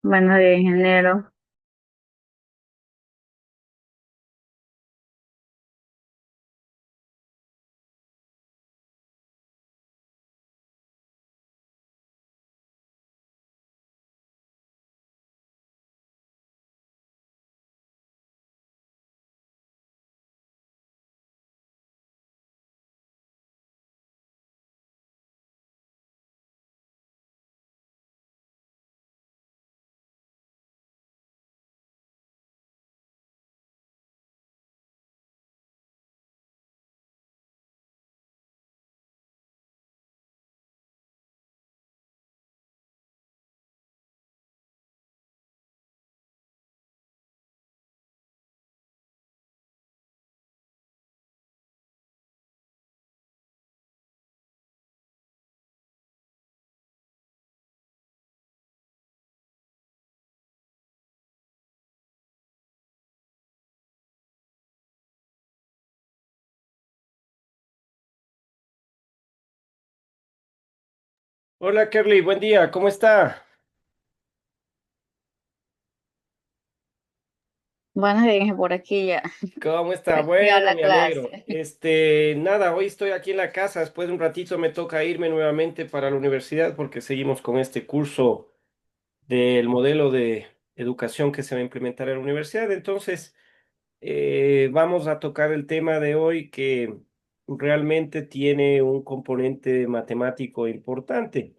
Buenos días, ingeniero. Hola Kerly, buen día, ¿cómo está? Buenos días, por aquí ya. ¿Cómo está? Fui a Bueno, la me alegro. clase. Nada, hoy estoy aquí en la casa, después de un ratito me toca irme nuevamente para la universidad porque seguimos con este curso del modelo de educación que se va a implementar en la universidad. Entonces, vamos a tocar el tema de hoy que realmente tiene un componente matemático importante.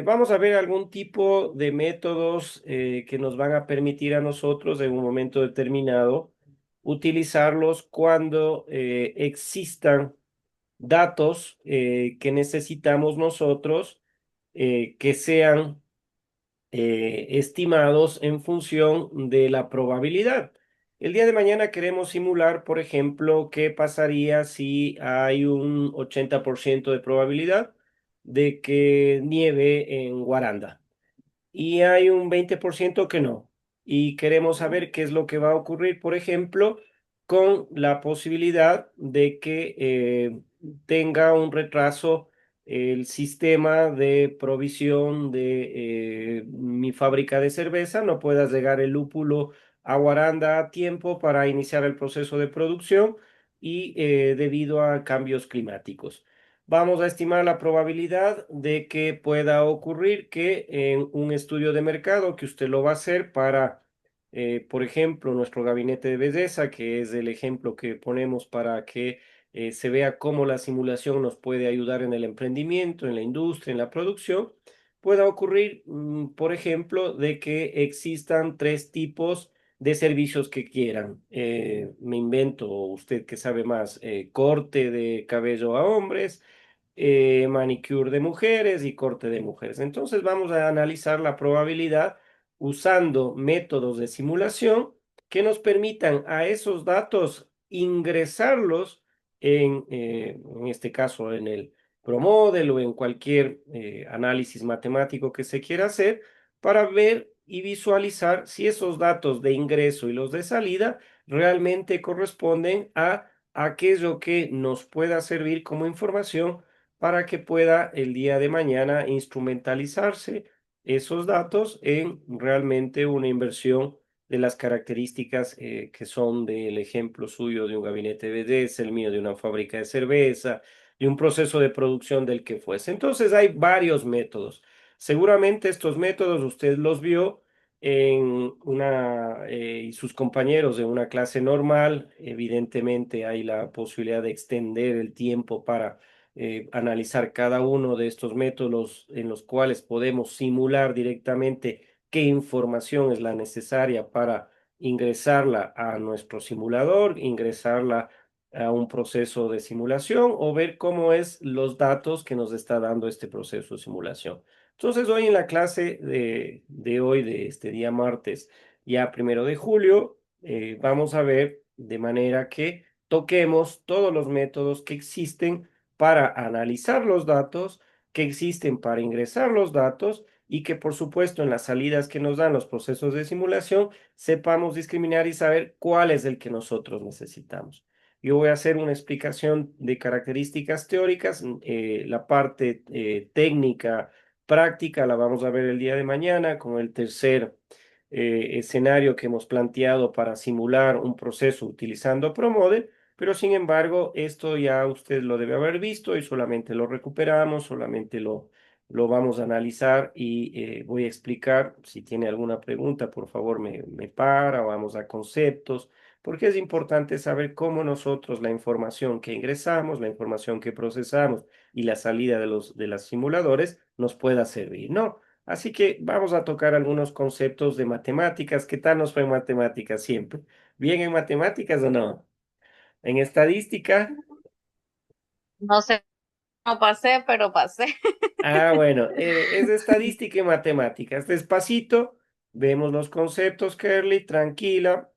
Vamos a ver algún tipo de métodos que nos van a permitir a nosotros en un momento determinado utilizarlos cuando existan datos que necesitamos nosotros que sean estimados en función de la probabilidad. El día de mañana queremos simular, por ejemplo, qué pasaría si hay un 80% de probabilidad de que nieve en Guaranda y hay un 20% que no. Y queremos saber qué es lo que va a ocurrir, por ejemplo, con la posibilidad de que tenga un retraso el sistema de provisión de mi fábrica de cerveza, no pueda llegar el lúpulo a Guaranda a tiempo para iniciar el proceso de producción y debido a cambios climáticos. Vamos a estimar la probabilidad de que pueda ocurrir que en un estudio de mercado que usted lo va a hacer para, por ejemplo, nuestro gabinete de belleza, que es el ejemplo que ponemos para que se vea cómo la simulación nos puede ayudar en el emprendimiento, en la industria, en la producción, pueda ocurrir, por ejemplo, de que existan tres tipos de servicios que quieran. Me invento, usted que sabe más, corte de cabello a hombres, manicure de mujeres y corte de mujeres. Entonces vamos a analizar la probabilidad usando métodos de simulación que nos permitan a esos datos ingresarlos en este caso, en el ProModel o en cualquier análisis matemático que se quiera hacer para ver y visualizar si esos datos de ingreso y los de salida realmente corresponden a aquello que nos pueda servir como información para que pueda el día de mañana instrumentalizarse esos datos en realmente una inversión de las características que son del ejemplo suyo de un gabinete de belleza, el mío de una fábrica de cerveza, de un proceso de producción del que fuese. Entonces hay varios métodos. Seguramente estos métodos usted los vio en y sus compañeros de una clase normal. Evidentemente hay la posibilidad de extender el tiempo para analizar cada uno de estos métodos en los cuales podemos simular directamente qué información es la necesaria para ingresarla a nuestro simulador, ingresarla a un proceso de simulación o ver cómo es los datos que nos está dando este proceso de simulación. Entonces, hoy en la clase de hoy, de este día martes, ya 1 de julio, vamos a ver de manera que toquemos todos los métodos que existen para analizar los datos, que existen para ingresar los datos y que por supuesto en las salidas que nos dan los procesos de simulación sepamos discriminar y saber cuál es el que nosotros necesitamos. Yo voy a hacer una explicación de características teóricas, la parte técnica práctica la vamos a ver el día de mañana con el tercer escenario que hemos planteado para simular un proceso utilizando ProModel, pero sin embargo, esto ya usted lo debe haber visto y solamente lo recuperamos, solamente lo vamos a analizar y voy a explicar. Si tiene alguna pregunta, por favor, me para, vamos a conceptos, porque es importante saber cómo nosotros la información que ingresamos, la información que procesamos y la salida de los simuladores nos pueda servir, ¿no? Así que vamos a tocar algunos conceptos de matemáticas. ¿Qué tal nos fue en matemáticas siempre? ¿Bien en matemáticas o no? En estadística. No sé cómo pasé, pero pasé. Ah, bueno, es de estadística y matemáticas. Despacito, vemos los conceptos, Kerly, tranquila,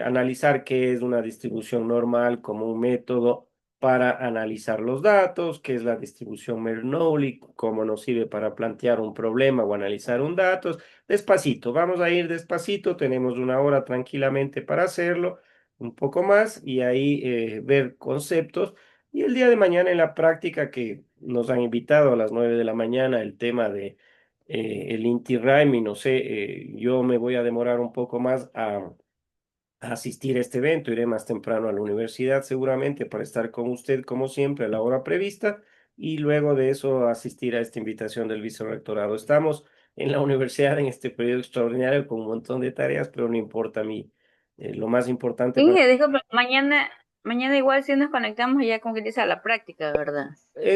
analizar qué es una distribución normal como un método para analizar los datos, qué es la distribución Bernoulli, cómo nos sirve para plantear un problema o analizar un dato. Despacito, vamos a ir despacito, tenemos una hora tranquilamente para hacerlo, un poco más, y ahí ver conceptos. Y el día de mañana en la práctica que nos han invitado a las 9 de la mañana el tema de el Inti Raymi, no sé, yo me voy a demorar un poco más a asistir a este evento, iré más temprano a la universidad seguramente para estar con usted como siempre a la hora prevista y luego de eso asistir a esta invitación del vicerrectorado. Estamos en la universidad en este periodo extraordinario con un montón de tareas, pero no importa a mí. Lo más importante para... Y dijo, mañana igual si nos conectamos ya con que dice a la práctica, ¿verdad?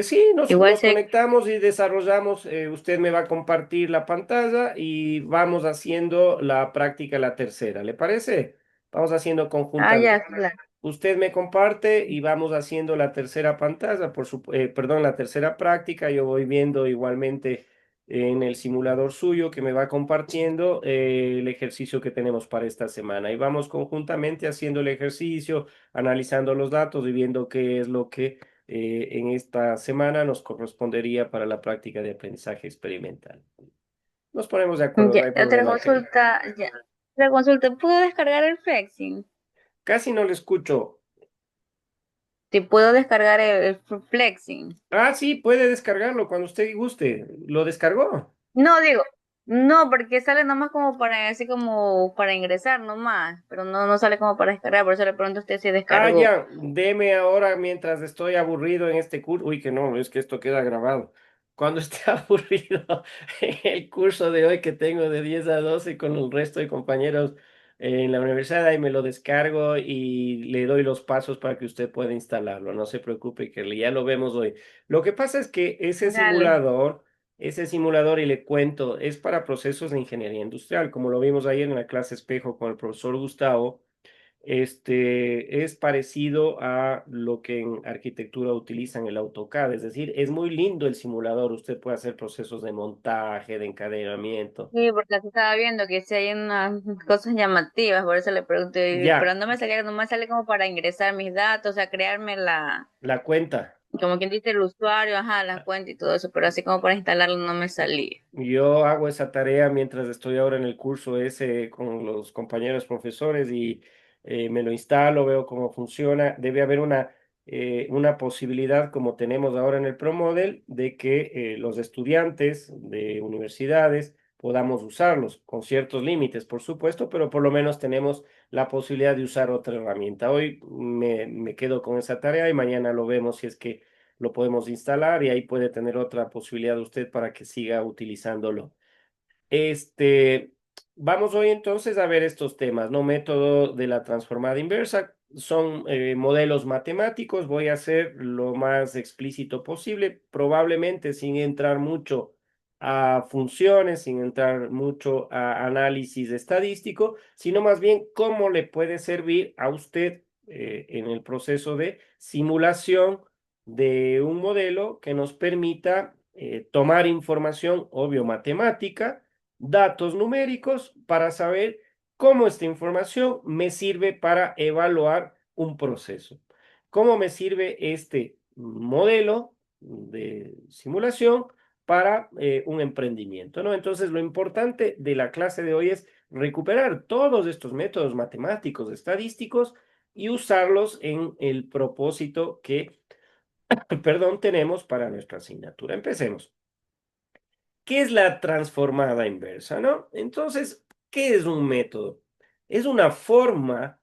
Sí, Igual nos si conectamos y desarrollamos. Usted me va a compartir la pantalla y vamos haciendo la práctica, la tercera. ¿Le parece? Vamos haciendo conjuntamente. ya, claro. Usted me comparte y vamos haciendo la tercera pantalla, perdón, la tercera práctica. Yo voy viendo igualmente en el simulador suyo que me va compartiendo el ejercicio que tenemos para esta semana. Y vamos conjuntamente haciendo el ejercicio, analizando los datos y viendo qué es lo que en esta semana nos correspondería para la práctica de aprendizaje experimental. Nos ponemos de acuerdo, no Ya, hay problema, Kelly. otra consulta, ¿puedo descargar el Flexing? Casi no le escucho. Si puedo descargar el Flexing. Ah, sí, puede descargarlo cuando usted guste. ¿Lo descargó? No, digo, no, porque sale nomás como para, así como para ingresar nomás, pero no sale como para descargar, por eso le pregunto a usted si Ah, descargó. ya, deme ahora mientras estoy aburrido en este curso. Uy, que no, es que esto queda grabado. Cuando esté aburrido en el curso de hoy que tengo de 10 a 12 con el resto de compañeros en la universidad, ahí me lo descargo y le doy los pasos para que usted pueda instalarlo. No se preocupe, que ya lo vemos hoy. Lo que pasa es que Dale. ese simulador, y le cuento, es para procesos de ingeniería industrial, como lo vimos ayer en la clase espejo con el profesor Gustavo. Es parecido a lo que en arquitectura utilizan el AutoCAD, es decir, es muy lindo el simulador, usted puede hacer procesos de montaje, de encadenamiento. Sí, porque así estaba viendo que sí hay unas cosas llamativas, por eso le pregunté, pero Ya, no me salía, nomás sale como para ingresar mis datos, o sea, crearme la cuenta. como quien dice el usuario, ajá, la cuenta y todo eso, pero así como para instalarlo no me salía. Yo hago esa tarea mientras estoy ahora en el curso ese con los compañeros profesores y me lo instalo, veo cómo funciona. Debe haber una posibilidad, como tenemos ahora en el ProModel, de que los estudiantes de universidades podamos usarlos con ciertos límites, por supuesto, pero por lo menos tenemos la posibilidad de usar otra herramienta. Hoy me quedo con esa tarea y mañana lo vemos si es que lo podemos instalar y ahí puede tener otra posibilidad usted para que siga utilizándolo. Este, vamos hoy entonces a ver estos temas, ¿no? Método de la transformada inversa. Son modelos matemáticos, voy a ser lo más explícito posible, probablemente sin entrar mucho a funciones, sin entrar mucho a análisis estadístico, sino más bien cómo le puede servir a usted en el proceso de simulación de un modelo que nos permita tomar información, obvio, matemática, datos numéricos para saber cómo esta información me sirve para evaluar un proceso. ¿Cómo me sirve este modelo de simulación para un emprendimiento, ¿no? Entonces, lo importante de la clase de hoy es recuperar todos estos métodos matemáticos, estadísticos y usarlos en el propósito que, perdón, tenemos para nuestra asignatura. Empecemos. ¿qué es la transformada inversa, no? Entonces, ¿qué es un método? Es una forma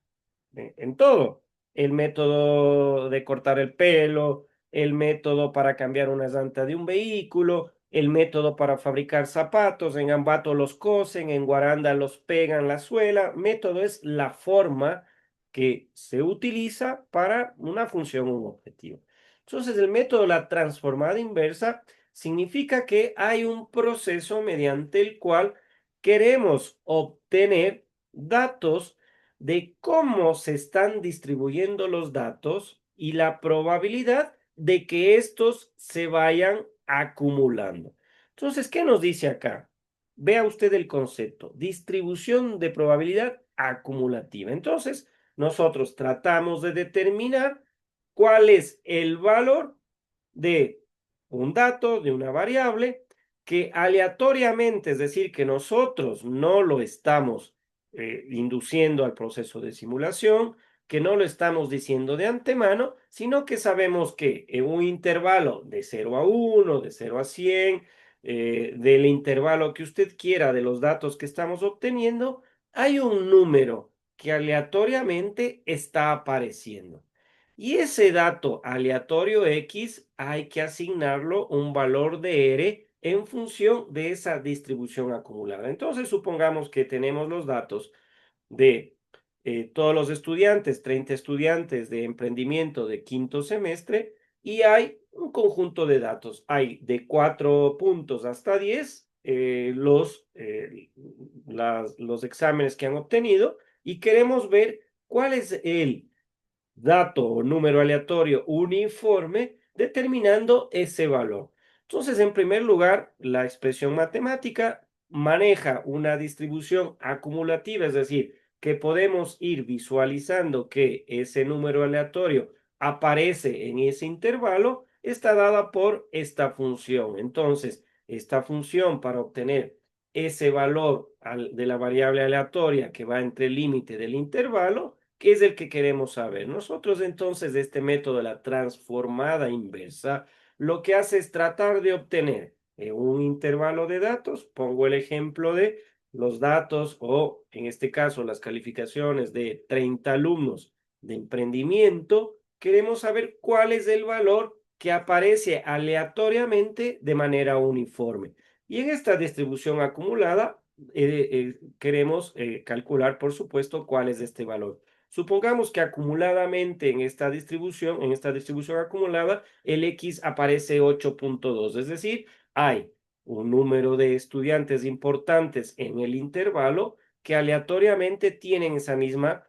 en todo. El método de cortar el pelo, el método para cambiar una llanta de un vehículo, el método para fabricar zapatos. En Ambato los cosen, en Guaranda los pegan la suela. Método es la forma que se utiliza para una función o un objetivo. Entonces, el método, la transformada inversa, significa que hay un proceso mediante el cual queremos obtener datos de cómo se están distribuyendo los datos y la probabilidad de que estos se vayan acumulando. Entonces, ¿qué nos dice acá? Vea usted el concepto, distribución de probabilidad acumulativa. Entonces, nosotros tratamos de determinar cuál es el valor de un dato, de una variable, que aleatoriamente, es decir, que nosotros no lo estamos induciendo al proceso de simulación, que no lo estamos diciendo de antemano, sino que sabemos que en un intervalo de 0 a 1, de 0 a 100, del intervalo que usted quiera de los datos que estamos obteniendo, hay un número que aleatoriamente está apareciendo. Y ese dato aleatorio X hay que asignarlo un valor de R en función de esa distribución acumulada. Entonces, supongamos que tenemos los datos de todos los estudiantes, 30 estudiantes de emprendimiento de quinto semestre, y hay un conjunto de datos. Hay de 4 puntos hasta 10 los exámenes que han obtenido y queremos ver cuál es el dato o número aleatorio uniforme determinando ese valor. Entonces, en primer lugar, la expresión matemática maneja una distribución acumulativa, es decir, que podemos ir visualizando que ese número aleatorio aparece en ese intervalo, está dada por esta función. Entonces, esta función para obtener ese valor de la variable aleatoria que va entre el límite del intervalo, que es el que queremos saber. Nosotros entonces de este método de la transformada inversa, lo que hace es tratar de obtener un intervalo de datos. Pongo el ejemplo de los datos o en este caso las calificaciones de 30 alumnos de emprendimiento. Queremos saber cuál es el valor que aparece aleatoriamente de manera uniforme. Y en esta distribución acumulada queremos calcular, por supuesto, cuál es este valor. Supongamos que acumuladamente en esta distribución acumulada, el X aparece 8.2, es decir, hay un número de estudiantes importantes en el intervalo que aleatoriamente tienen esa misma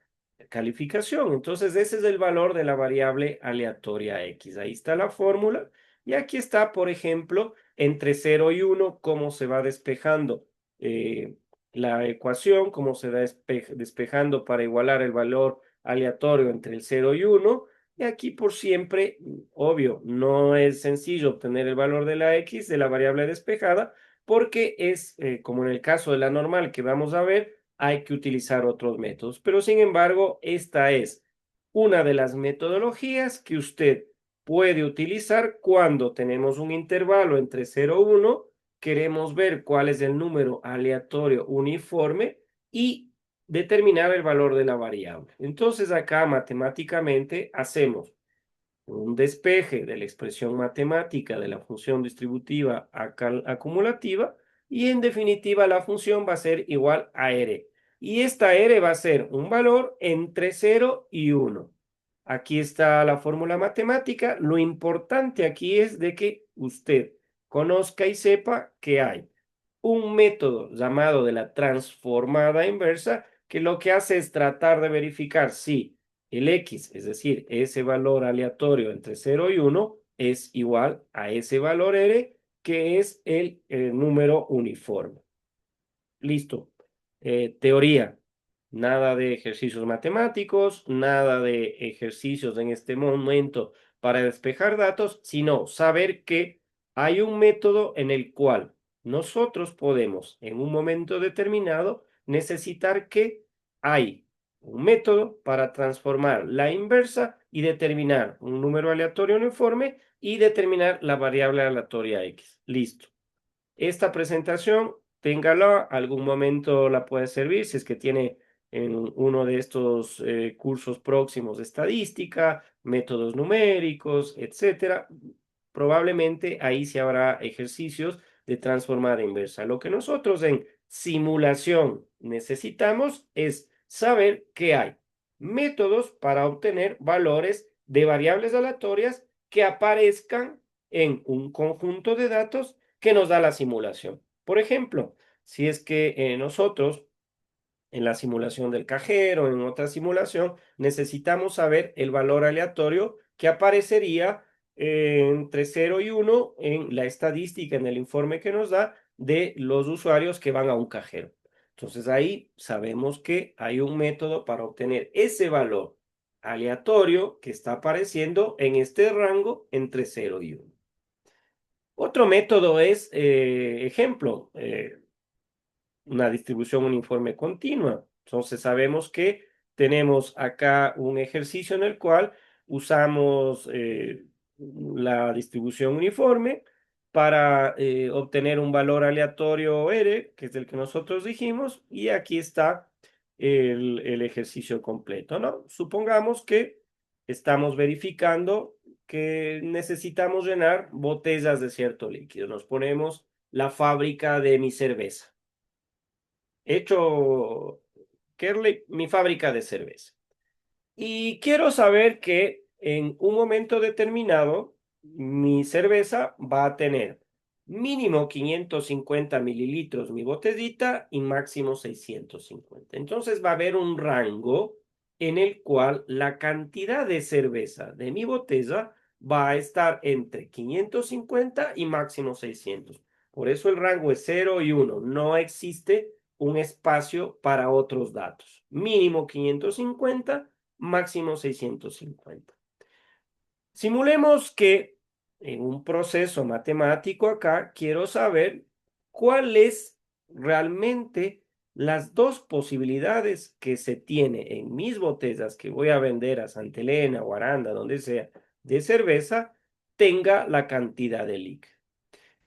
calificación. Entonces, ese es el valor de la variable aleatoria X. Ahí está la fórmula. Y aquí está, por ejemplo, entre 0 y 1, cómo se va despejando la ecuación, cómo se va despejando para igualar el valor aleatorio entre el 0 y 1. Y aquí por siempre, obvio, no es sencillo obtener el valor de la X, de la variable despejada, porque es, como en el caso de la normal que vamos a ver, hay que utilizar otros métodos. Pero sin embargo, esta es una de las metodologías que usted puede utilizar cuando tenemos un intervalo entre 0 y 1, queremos ver cuál es el número aleatorio uniforme y determinar el valor de la variable. Entonces acá matemáticamente hacemos un despeje de la expresión matemática de la función distributiva acumulativa y en definitiva la función va a ser igual a R. Y esta R va a ser un valor entre 0 y 1. Aquí está la fórmula matemática. Lo importante aquí es de que usted conozca y sepa que hay un método llamado de la transformada inversa que lo que hace es tratar de verificar si el X, es decir, ese valor aleatorio entre 0 y 1, es igual a ese valor R, que es el número uniforme. Listo. Teoría. Nada de ejercicios matemáticos, nada de ejercicios en este momento para despejar datos, sino saber que hay un método en el cual nosotros podemos, en un momento determinado, necesitar que hay un método para transformar la inversa y determinar un número aleatorio uniforme y determinar la variable aleatoria X. Listo. Esta presentación, téngala, algún momento la puede servir si es que tiene en uno de estos cursos próximos de estadística, métodos numéricos, etcétera. Probablemente ahí sí habrá ejercicios de transformada inversa. Lo que nosotros en simulación necesitamos es saber que hay métodos para obtener valores de variables aleatorias que aparezcan en un conjunto de datos que nos da la simulación. Por ejemplo, si es que nosotros en la simulación del cajero, en otra simulación, necesitamos saber el valor aleatorio que aparecería entre 0 y 1 en la estadística, en el informe que nos da de los usuarios que van a un cajero. Entonces ahí sabemos que hay un método para obtener ese valor aleatorio que está apareciendo en este rango entre 0 y 1. Otro método es, ejemplo, una distribución uniforme continua. Entonces sabemos que tenemos acá un ejercicio en el cual usamos la distribución uniforme para obtener un valor aleatorio R, que es el que nosotros dijimos, y aquí está el ejercicio completo, ¿no? Supongamos que estamos verificando que necesitamos llenar botellas de cierto líquido. Nos ponemos la fábrica de mi cerveza. Hecho Kerley, mi fábrica de cerveza. Y quiero saber que en un momento determinado mi cerveza va a tener mínimo 550 mililitros mi botellita y máximo 650. Entonces va a haber un rango en el cual la cantidad de cerveza de mi botella va a estar entre 550 y máximo 600. Por eso el rango es 0 y 1. No existe un espacio para otros datos. Mínimo 550, máximo 650. Simulemos que en un proceso matemático acá quiero saber cuál es realmente las dos posibilidades que se tiene en mis botellas que voy a vender a Santa Elena o Aranda, donde sea, de cerveza, tenga la cantidad de líquido.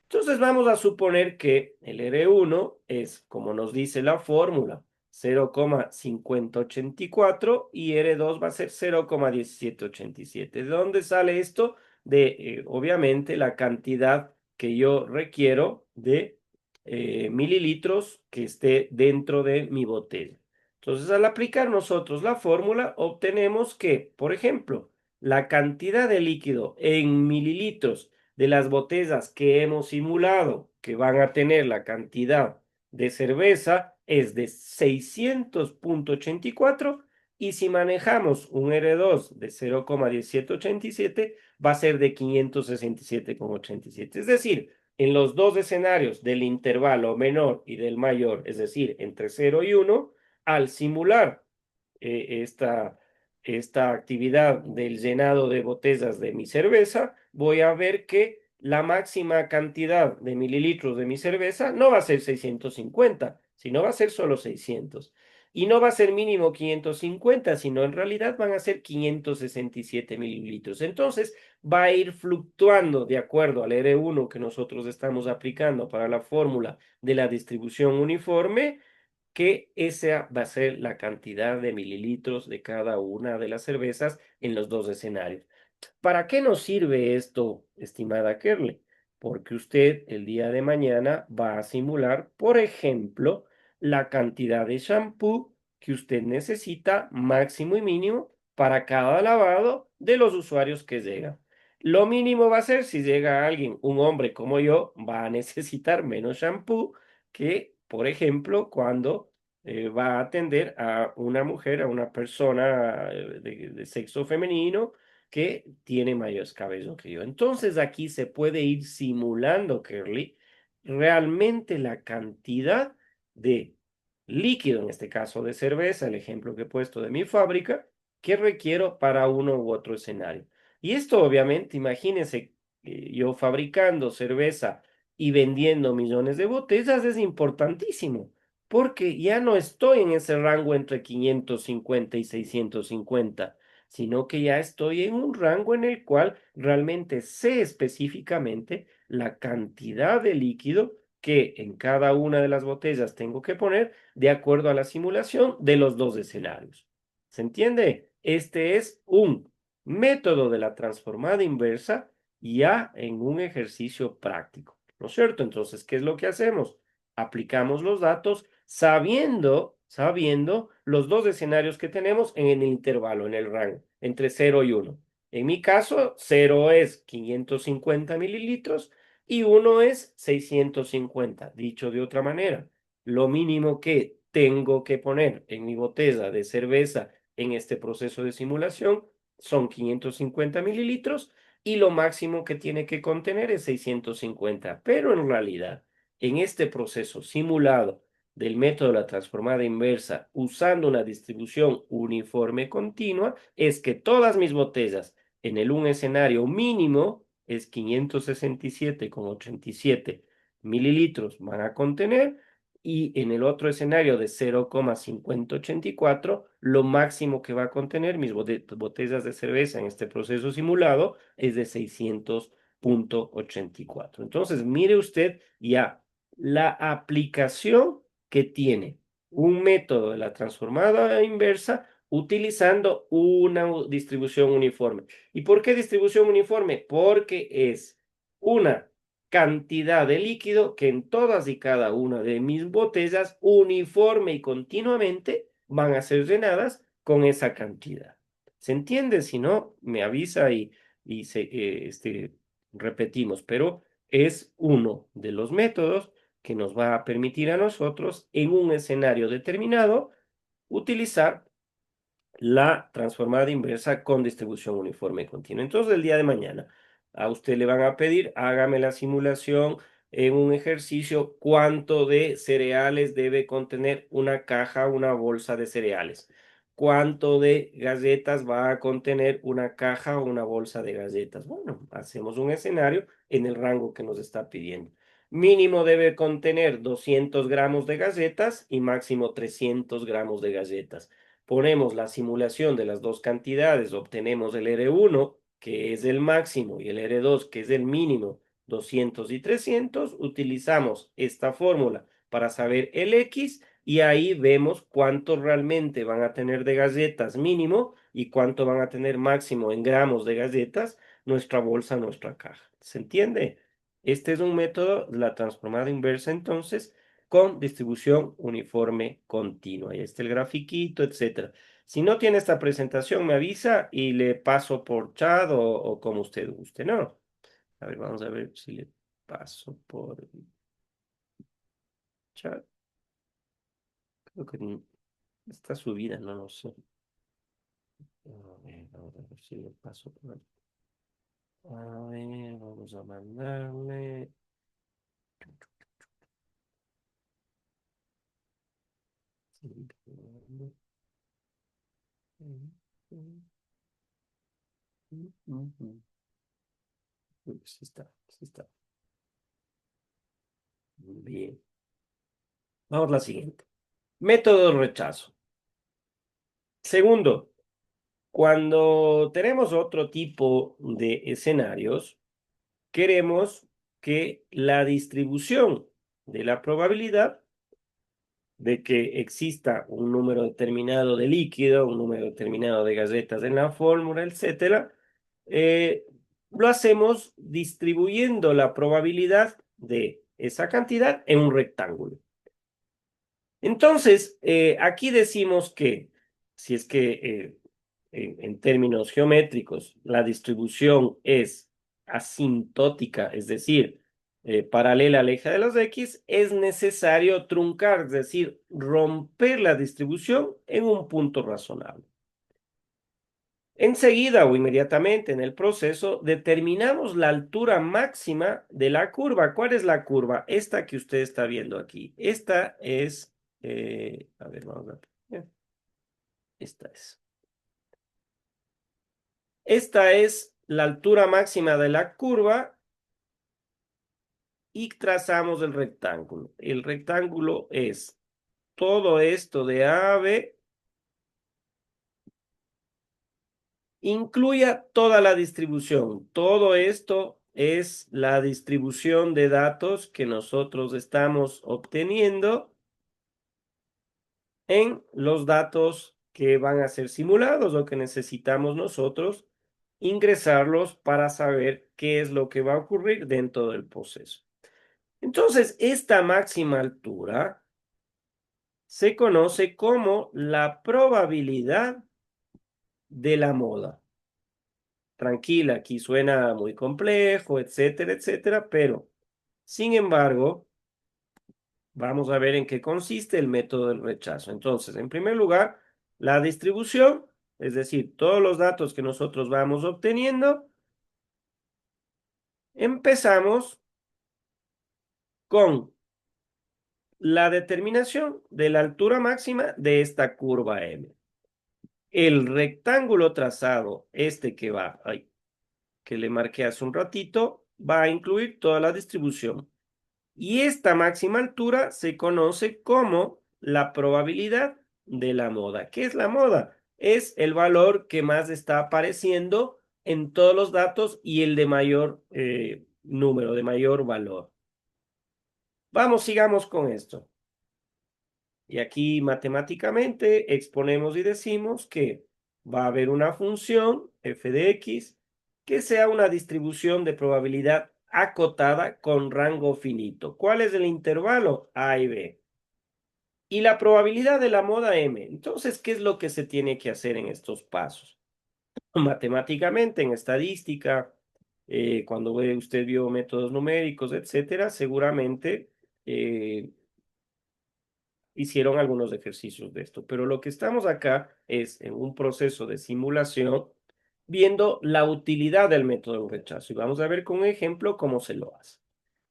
Entonces vamos a suponer que el R1 es, como nos dice la fórmula, 0,5084 y R2 va a ser 0,1787. ¿De dónde sale esto? De, obviamente, la cantidad que yo requiero de mililitros que esté dentro de mi botella. Entonces, al aplicar nosotros la fórmula, obtenemos que, por ejemplo, la cantidad de líquido en mililitros de las botellas que hemos simulado que van a tener la cantidad de cerveza es de 600,84 y si manejamos un R2 de 0,1787 va a ser de 567,87. Es decir, en los dos escenarios del intervalo menor y del mayor, es decir, entre 0 y 1, al simular esta actividad del llenado de botellas de mi cerveza, voy a ver que la máxima cantidad de mililitros de mi cerveza no va a ser 650, sino va a ser solo 600. Y no va a ser mínimo 550, sino en realidad van a ser 567 mililitros. Entonces va a ir fluctuando de acuerdo al R1 que nosotros estamos aplicando para la fórmula de la distribución uniforme, que esa va a ser la cantidad de mililitros de cada una de las cervezas en los dos escenarios. ¿Para qué nos sirve esto, estimada Kerle? Porque usted el día de mañana va a simular, por ejemplo, la cantidad de shampoo que usted necesita máximo y mínimo para cada lavado de los usuarios que llegan. Lo mínimo va a ser si llega alguien, un hombre como yo, va a necesitar menos shampoo que, por ejemplo, cuando va a atender a una mujer, a una persona de sexo femenino que tiene mayor cabello que yo. Entonces aquí se puede ir simulando, Kerly, realmente la cantidad de líquido, en este caso de cerveza, el ejemplo que he puesto de mi fábrica, que requiero para uno u otro escenario. Y esto obviamente, imagínense, yo fabricando cerveza y vendiendo millones de botellas es importantísimo, porque ya no estoy en ese rango entre 550 y 650, sino que ya estoy en un rango en el cual realmente sé específicamente la cantidad de líquido que en cada una de las botellas tengo que poner de acuerdo a la simulación de los dos escenarios. ¿Se entiende? Este es un método de la transformada inversa ya en un ejercicio práctico, ¿no es cierto? Entonces, ¿qué es lo que hacemos? Aplicamos los datos sabiendo los dos escenarios que tenemos en el intervalo, en el rango, entre 0 y 1. En mi caso, 0 es 550 mililitros y 1 es 650. Dicho de otra manera, lo mínimo que tengo que poner en mi botella de cerveza en este proceso de simulación son 550 mililitros y lo máximo que tiene que contener es 650. Pero en realidad, en este proceso simulado del método de la transformada inversa usando una distribución uniforme continua, es que todas mis botellas en el un escenario mínimo es 567,87 mililitros van a contener y en el otro escenario de 0,5084 lo máximo que va a contener mis botellas de cerveza en este proceso simulado es de 600,84. Entonces, mire usted ya la aplicación que tiene un método de la transformada inversa utilizando una distribución uniforme. ¿Y por qué distribución uniforme? Porque es una cantidad de líquido que en todas y cada una de mis botellas uniforme y continuamente van a ser llenadas con esa cantidad. ¿Se entiende? Si no, me avisa y repetimos, pero es uno de los métodos que nos va a permitir a nosotros en un escenario determinado utilizar la transformada inversa con distribución uniforme continua. Entonces, el día de mañana a usted le van a pedir, hágame la simulación en un ejercicio, cuánto de cereales debe contener una caja, una bolsa de cereales. ¿Cuánto de galletas va a contener una caja o una bolsa de galletas? Bueno, hacemos un escenario en el rango que nos está pidiendo. Mínimo debe contener 200 gramos de galletas y máximo 300 gramos de galletas. Ponemos la simulación de las dos cantidades, obtenemos el R1, que es el máximo, y el R2, que es el mínimo, 200 y 300, utilizamos esta fórmula para saber el X y ahí vemos cuánto realmente van a tener de galletas mínimo y cuánto van a tener máximo en gramos de galletas nuestra bolsa, nuestra caja. ¿Se entiende? Este es un método, la transformada inversa, entonces, con distribución uniforme continua. Ahí está el grafiquito, etcétera. Si no tiene esta presentación, me avisa y le paso por chat o como usted guste, ¿no? A ver, vamos a ver si le paso por chat. Creo que está subida, no lo sé. Vamos a ver si le paso por... A ver, vamos a mandarle. Sí está, sí está. Bien. Vamos a la siguiente. Método de rechazo. Segundo, cuando tenemos otro tipo de escenarios, queremos que la distribución de la probabilidad de que exista un número determinado de líquido, un número determinado de galletas en la fórmula, etcétera, eh, lo hacemos distribuyendo la probabilidad de esa cantidad en un rectángulo. Entonces, aquí decimos que si es que en términos geométricos la distribución es asintótica, es decir, paralela al eje de los X, es necesario truncar, es decir, romper la distribución en un punto razonable. Enseguida o inmediatamente en el proceso determinamos la altura máxima de la curva. ¿Cuál es la curva? Esta que usted está viendo aquí. Esta es, a ver, vamos a ver. Esta es. Esta es la altura máxima de la curva y trazamos el rectángulo. El rectángulo es todo esto de AB, incluya toda la distribución. Todo esto es la distribución de datos que nosotros estamos obteniendo en los datos que van a ser simulados o que necesitamos nosotros ingresarlos para saber qué es lo que va a ocurrir dentro del proceso. Entonces, esta máxima altura se conoce como la probabilidad de la moda. Tranquila, aquí suena muy complejo, etcétera, etcétera, pero sin embargo, vamos a ver en qué consiste el método del rechazo. Entonces, en primer lugar, la distribución, es decir, todos los datos que nosotros vamos obteniendo, empezamos con la determinación de la altura máxima de esta curva M. El rectángulo trazado, este que va, ay, que le marqué hace un ratito, va a incluir toda la distribución. Y esta máxima altura se conoce como la probabilidad de la moda. ¿Qué es la moda? Es el valor que más está apareciendo en todos los datos y el de mayor número, de mayor valor. Vamos, sigamos con esto. Y aquí matemáticamente exponemos y decimos que va a haber una función f de x que sea una distribución de probabilidad acotada con rango finito. ¿Cuál es el intervalo? A y B. Y la probabilidad de la moda M. Entonces, ¿qué es lo que se tiene que hacer en estos pasos? Matemáticamente, en estadística, cuando usted vio métodos numéricos, etcétera, seguramente hicieron algunos ejercicios de esto, pero lo que estamos acá es en un proceso de simulación viendo la utilidad del método de rechazo y vamos a ver con un ejemplo cómo se lo hace.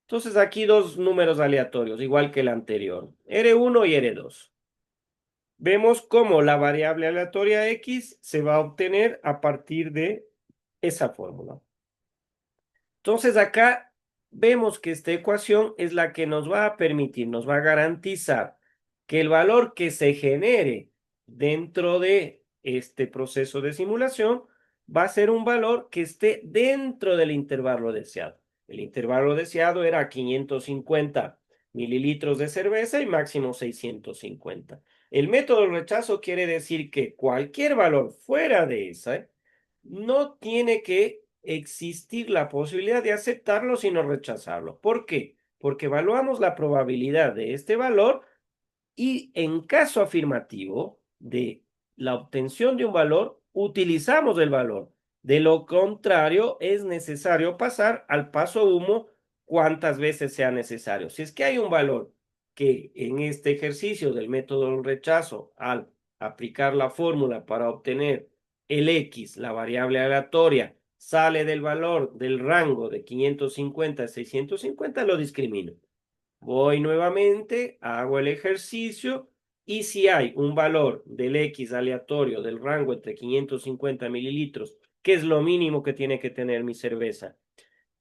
Entonces aquí dos números aleatorios, igual que el anterior, R1 y R2. Vemos cómo la variable aleatoria X se va a obtener a partir de esa fórmula. Entonces acá vemos que esta ecuación es la que nos va a permitir, nos va a garantizar que el valor que se genere dentro de este proceso de simulación va a ser un valor que esté dentro del intervalo deseado. El intervalo deseado era 550 mililitros de cerveza y máximo 650. El método de rechazo quiere decir que cualquier valor fuera de esa no tiene que existir la posibilidad de aceptarlo sino rechazarlo. ¿Por qué? Porque evaluamos la probabilidad de este valor y en caso afirmativo de la obtención de un valor, utilizamos el valor. De lo contrario, es necesario pasar al paso humo cuantas veces sea necesario. Si es que hay un valor que en este ejercicio del método del rechazo, al aplicar la fórmula para obtener el X, la variable aleatoria, sale del valor del rango de 550 a 650, lo discrimino. Voy nuevamente, hago el ejercicio y si hay un valor del X aleatorio del rango entre 550 mililitros, que es lo mínimo que tiene que tener mi cerveza,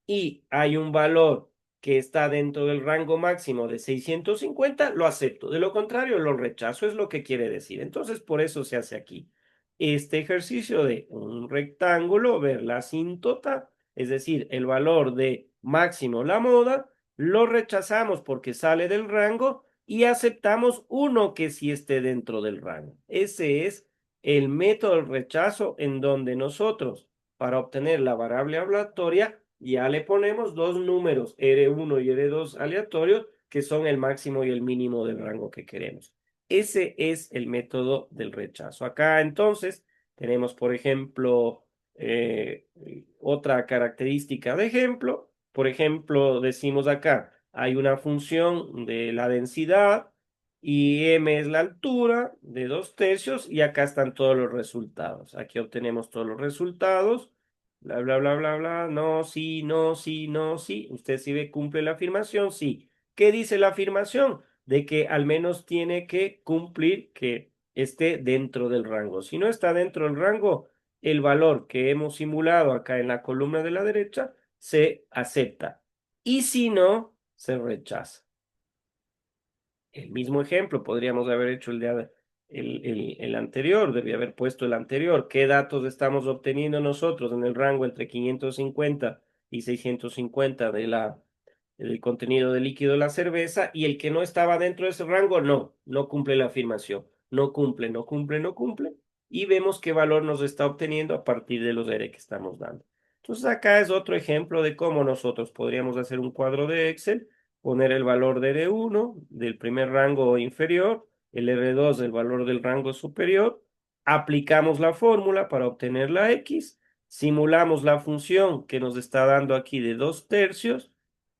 y hay un valor que está dentro del rango máximo de 650, lo acepto. De lo contrario, lo rechazo, es lo que quiere decir. Entonces, por eso se hace aquí este ejercicio de un rectángulo, ver la asíntota, es decir, el valor de máximo la moda, lo rechazamos porque sale del rango y aceptamos uno que sí esté dentro del rango. Ese es el método del rechazo en donde nosotros, para obtener la variable aleatoria, ya le ponemos dos números, R1 y R2 aleatorios, que son el máximo y el mínimo del rango que queremos. Ese es el método del rechazo. Acá entonces tenemos, por ejemplo, otra característica de ejemplo. Por ejemplo, decimos acá, hay una función de la densidad y m es la altura de 2/3 y acá están todos los resultados. Aquí obtenemos todos los resultados. Bla, bla, bla, bla, bla. No, sí, no, sí, no, sí. Usted sí ve, cumple la afirmación, sí. ¿Qué dice la afirmación? De que al menos tiene que cumplir que esté dentro del rango. Si no está dentro del rango, el valor que hemos simulado acá en la columna de la derecha se acepta. Y si no, se rechaza. El mismo ejemplo podríamos haber hecho el anterior, debía haber puesto el anterior. ¿Qué datos estamos obteniendo nosotros en el rango entre 550 y 650 del contenido de líquido de la cerveza, y el que no estaba dentro de ese rango, no cumple la afirmación. No cumple, no cumple, no cumple. Y vemos qué valor nos está obteniendo a partir de los R que estamos dando. Entonces acá es otro ejemplo de cómo nosotros podríamos hacer un cuadro de Excel, poner el valor de R1 del primer rango inferior, el R2 del valor del rango superior, aplicamos la fórmula para obtener la X, simulamos la función que nos está dando aquí de 2/3,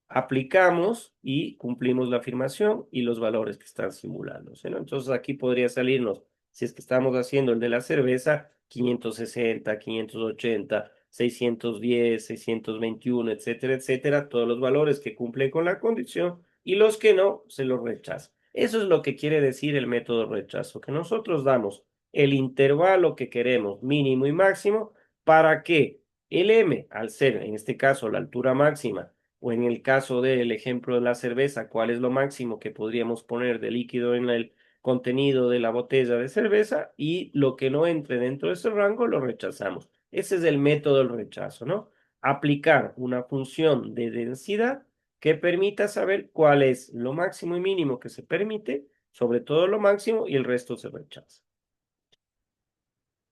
aplicamos y cumplimos la afirmación y los valores que están simulándose, ¿no? Entonces aquí podría salirnos, si es que estamos haciendo el de la cerveza, 560, 580, 610, 621, etcétera, etcétera, todos los valores que cumplen con la condición y los que no, se los rechaza. Eso es lo que quiere decir el método rechazo, que nosotros damos el intervalo que queremos, mínimo y máximo, para que el M, al ser en este caso la altura máxima, o en el caso del ejemplo de la cerveza, cuál es lo máximo que podríamos poner de líquido en el contenido de la botella de cerveza, y lo que no entre dentro de ese rango lo rechazamos. Ese es el método del rechazo, ¿no? Aplicar una función de densidad que permita saber cuál es lo máximo y mínimo que se permite, sobre todo lo máximo, y el resto se rechaza.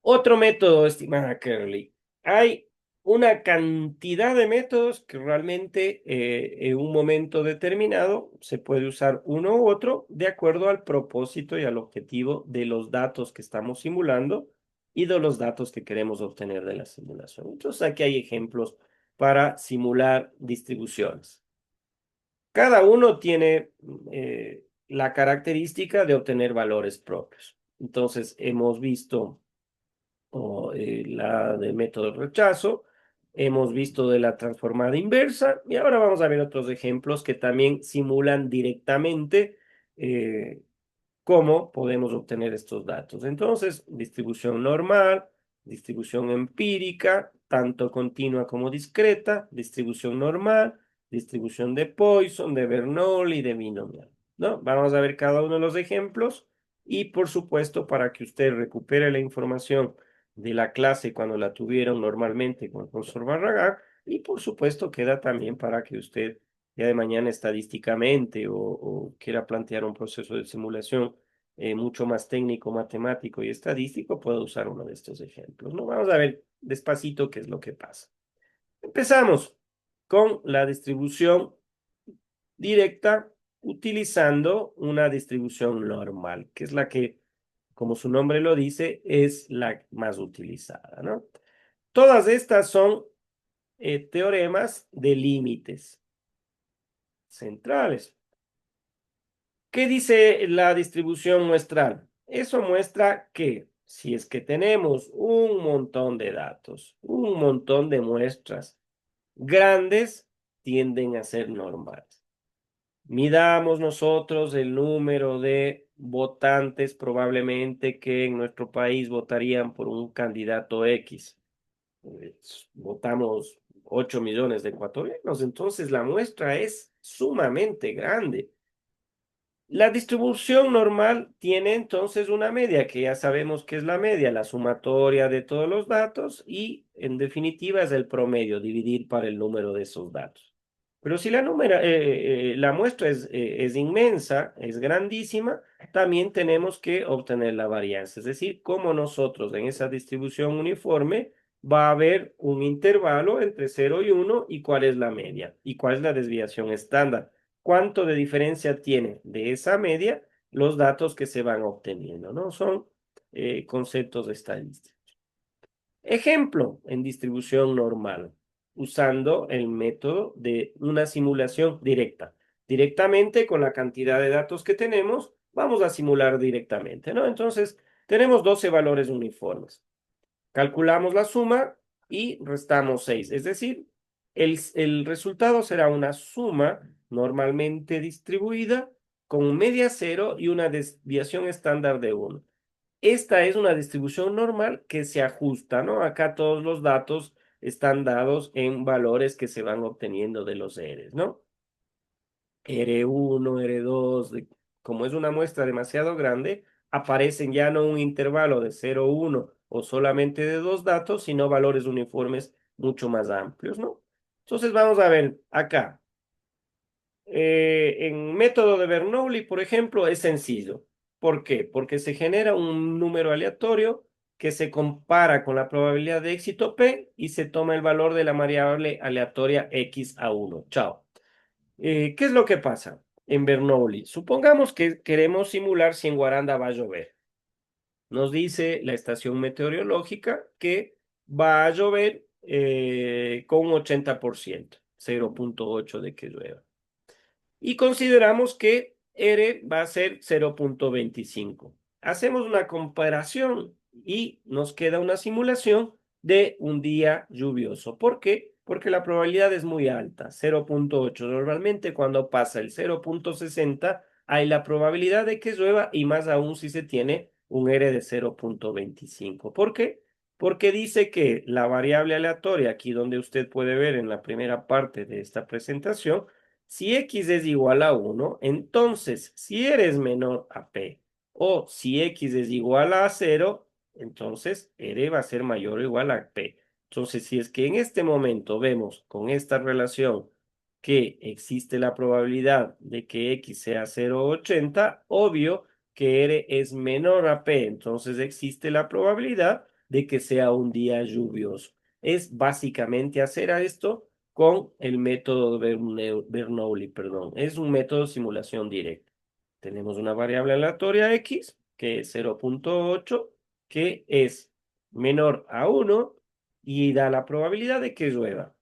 Otro método, estimada Curly. Hay una cantidad de métodos que realmente en un momento determinado se puede usar uno u otro de acuerdo al propósito y al objetivo de los datos que estamos simulando y de los datos que queremos obtener de la simulación. Entonces aquí hay ejemplos para simular distribuciones. Cada uno tiene la característica de obtener valores propios. Entonces hemos visto la del método de rechazo, hemos visto de la transformada inversa, y ahora vamos a ver otros ejemplos que también simulan directamente eh, cómo podemos obtener estos datos. Entonces, distribución normal, distribución empírica, tanto continua como discreta, distribución normal, distribución de Poisson, de Bernoulli y de binomial, ¿no? Vamos a ver cada uno de los ejemplos, y por supuesto, para que usted recupere la información de la clase cuando la tuvieron normalmente con el profesor Barragán, y por supuesto queda también para que usted día de mañana estadísticamente o quiera plantear un proceso de simulación mucho más técnico, matemático y estadístico, pueda usar uno de estos ejemplos, ¿no? Vamos a ver despacito qué es lo que pasa. Empezamos con la distribución directa utilizando una distribución normal, que es la que, como su nombre lo dice, es la más utilizada, ¿no? Todas estas son teoremas de límites centrales. ¿Qué dice la distribución muestral? Eso muestra que si es que tenemos un montón de datos, un montón de muestras grandes, tienden a ser normales. Midamos nosotros el número de votantes probablemente que en nuestro país votarían por un candidato X. Votamos 8 millones de ecuatorianos, entonces la muestra es sumamente grande. La distribución normal tiene entonces una media, que ya sabemos que es la media, la sumatoria de todos los datos, y en definitiva es el promedio, dividir para el número de esos datos. Pero si la muestra es inmensa, es grandísima, también tenemos que obtener la varianza. Es decir, como nosotros en esa distribución uniforme va a haber un intervalo entre 0 y 1, y cuál es la media y cuál es la desviación estándar, cuánto de diferencia tiene de esa media los datos que se van obteniendo, ¿no? Son conceptos estadísticos. Ejemplo en distribución normal, usando el método de una simulación directa. Directamente con la cantidad de datos que tenemos, vamos a simular directamente, ¿no? Entonces, tenemos 12 valores uniformes. Calculamos la suma y restamos 6. Es decir, el resultado será una suma normalmente distribuida con media 0 y una desviación estándar de 1. Esta es una distribución normal que se ajusta, ¿no? Acá todos los datos están dados en valores que se van obteniendo de los R's, ¿no? R1, R2, como es una muestra demasiado grande, aparecen ya no un intervalo de 0, 1 o solamente de dos datos, sino valores uniformes mucho más amplios, ¿no? Entonces vamos a ver acá. En método de Bernoulli, por ejemplo, es sencillo. ¿Por qué? Porque se genera un número aleatorio que se compara con la probabilidad de éxito P y se toma el valor de la variable aleatoria X a 1. Chao. ¿Qué es lo que pasa en Bernoulli? Supongamos que queremos simular si en Guaranda va a llover. Nos dice la estación meteorológica que va a llover con un 80%, 0,8 de que llueva. Y consideramos que R va a ser 0,25. Hacemos una comparación y nos queda una simulación de un día lluvioso. ¿Por qué? Porque la probabilidad es muy alta, 0,8. Normalmente cuando pasa el 0,60 hay la probabilidad de que llueva y más aún si se tiene un R de 0,25. ¿Por qué? Porque dice que la variable aleatoria, aquí donde usted puede ver en la primera parte de esta presentación, si X es igual a 1, entonces si R es menor a P o si X es igual a 0, entonces R va a ser mayor o igual a P. Entonces, si es que en este momento vemos con esta relación que existe la probabilidad de que X sea 0,80, obvio que R es menor a P, entonces existe la probabilidad de que sea un día lluvioso. Es básicamente hacer a esto con el método de Bernoulli, perdón. Es un método de simulación directa. Tenemos una variable aleatoria X, que es 0,8, que es menor a 1 y da la probabilidad de que llueva.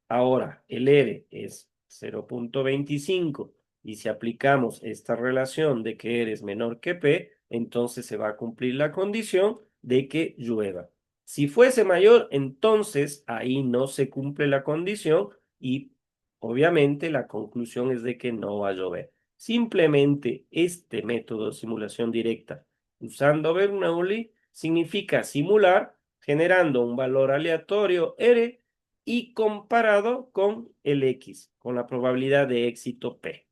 Ahora, el R es 0,25 y si aplicamos esta relación de que R es menor que P, entonces se va a cumplir la condición de que llueva. Si fuese mayor, entonces ahí no se cumple la condición y obviamente la conclusión es de que no va a llover. Simplemente este método de simulación directa usando Bernoulli significa simular generando un valor aleatorio R y comparado con el X, con la probabilidad de éxito P.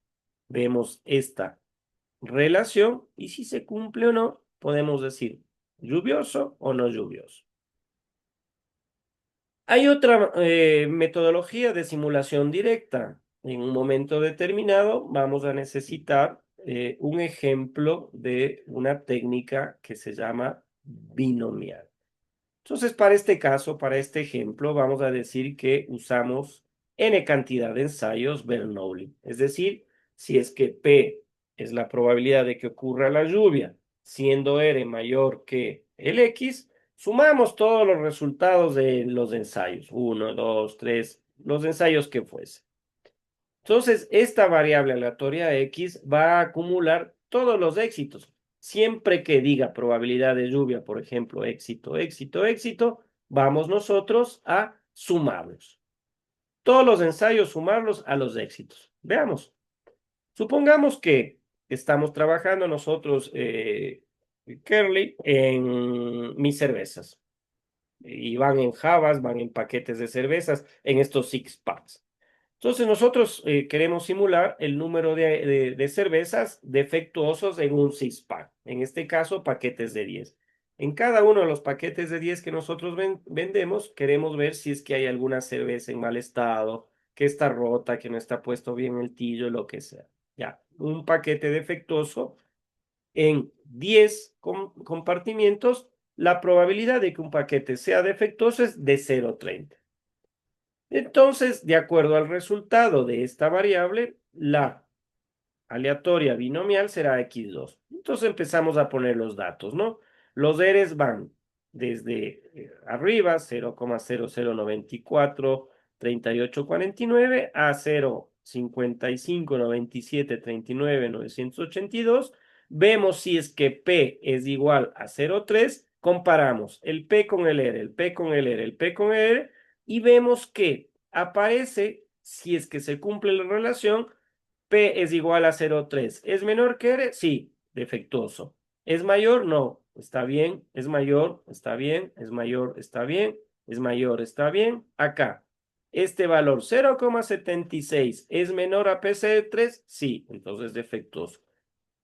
Vemos esta relación y si se cumple o no, podemos decir lluvioso o no lluvioso. Hay otra metodología de simulación directa. En un momento determinado vamos a necesitar un ejemplo de una técnica que se llama binomial. Entonces, para este caso, para este ejemplo, vamos a decir que usamos n cantidad de ensayos Bernoulli. Es decir, si es que P es la probabilidad de que ocurra la lluvia, siendo R mayor que el X, sumamos todos los resultados de los ensayos. Uno, dos, tres, los ensayos que fuese. Entonces, esta variable aleatoria X va a acumular todos los éxitos. Siempre que diga probabilidad de lluvia, por ejemplo, éxito, éxito, éxito, vamos nosotros a sumarlos. Todos los ensayos, sumarlos a los éxitos. Veamos. Supongamos que estamos trabajando nosotros, Curly, en mis cervezas. Y van en jabas, van en paquetes de cervezas, en estos six packs. Entonces nosotros queremos simular el número de cervezas defectuosos en un six-pack. En este caso, paquetes de 10. En cada uno de los paquetes de 10 que nosotros vendemos, queremos ver si es que hay alguna cerveza en mal estado, que está rota, que no está puesto bien el tillo, lo que sea. Ya, un paquete defectuoso en 10 compartimientos, la probabilidad de que un paquete sea defectuoso es de 0,30. Entonces, de acuerdo al resultado de esta variable, la aleatoria binomial será x2. Entonces empezamos a poner los datos, ¿no? Los Rs van desde arriba, 0,00943849 a 0,559739,982. Vemos si es que P es igual a 0,3, comparamos el P con el R, el P con el R, el P con el R, y vemos que aparece, si es que se cumple la relación, P es igual a 0,3. ¿Es menor que R? Sí, defectuoso. ¿Es mayor? No. Está bien. ¿Es mayor? Está bien. ¿Es mayor? Está bien. ¿Es mayor? Está bien. Acá. Este valor 0,76 es menor a PC3? Sí, entonces defectuoso.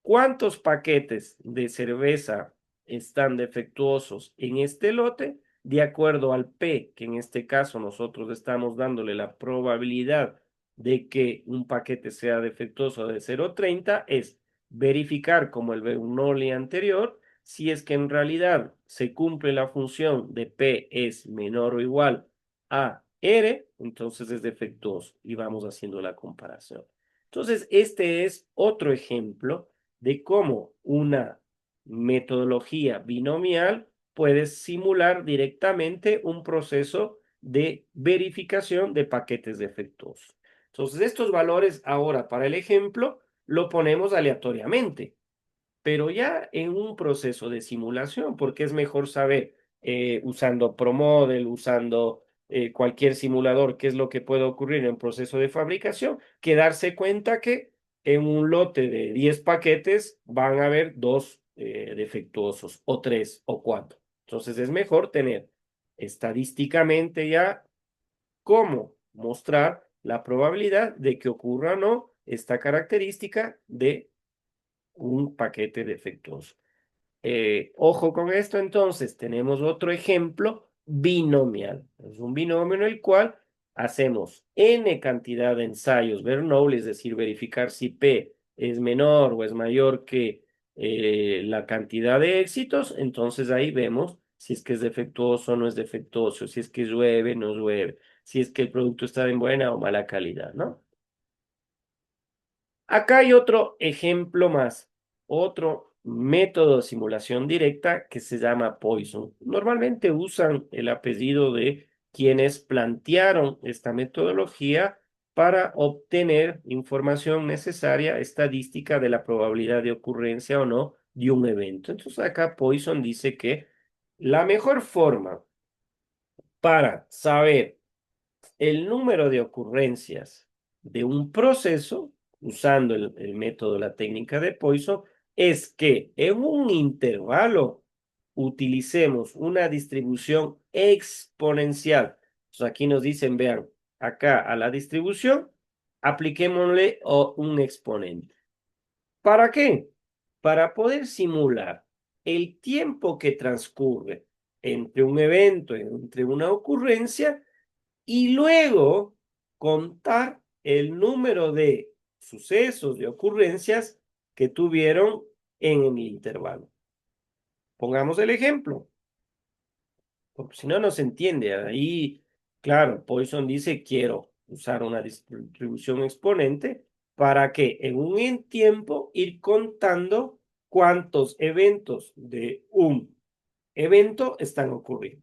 ¿Cuántos paquetes de cerveza están defectuosos en este lote? de acuerdo al P, que en este caso nosotros estamos dándole la probabilidad de que un paquete sea defectuoso de 0,30, es verificar como el Bernoulli anterior, si es que en realidad se cumple la función de P es menor o igual a R, entonces es defectuoso y vamos haciendo la comparación. Entonces, este es otro ejemplo de cómo una metodología binomial puede simular directamente un proceso de verificación de paquetes defectuosos. Entonces, estos valores ahora para el ejemplo lo ponemos aleatoriamente, pero ya en un proceso de simulación, porque es mejor saber usando ProModel, usando cualquier simulador, qué es lo que puede ocurrir en un proceso de fabricación, que darse cuenta que en un lote de 10 paquetes van a haber dos defectuosos, o tres, o cuatro. Entonces es mejor tener estadísticamente ya cómo mostrar la probabilidad de que ocurra o no esta característica de un paquete defectuoso. Ojo con esto, entonces, tenemos otro ejemplo binomial. Es un binomio en el cual hacemos n cantidad de ensayos Bernoulli, es decir, verificar si P es menor o es mayor que la cantidad de éxitos. Entonces ahí vemos si es que es defectuoso o no es defectuoso, si es que llueve, no llueve, si es que el producto está en buena o mala calidad, ¿no? Acá hay otro ejemplo más, otro método de simulación directa que se llama Poisson. Normalmente usan el apellido de quienes plantearon esta metodología para obtener información necesaria estadística de la probabilidad de ocurrencia o no de un evento. Entonces acá Poisson dice que la mejor forma para saber el número de ocurrencias de un proceso, usando el método, la técnica de Poisson, es que en un intervalo utilicemos una distribución exponencial. Entonces aquí nos dicen, vean, acá a la distribución, apliquémosle un exponente. ¿Para qué? Para poder simular el tiempo que transcurre entre un evento, entre una ocurrencia, y luego contar el número de sucesos, de ocurrencias que tuvieron en el intervalo. Pongamos el ejemplo, porque si no, no se entiende. Ahí, claro, Poisson dice, quiero usar una distribución exponente para que en un tiempo ir contando cuántos eventos de un evento están ocurriendo.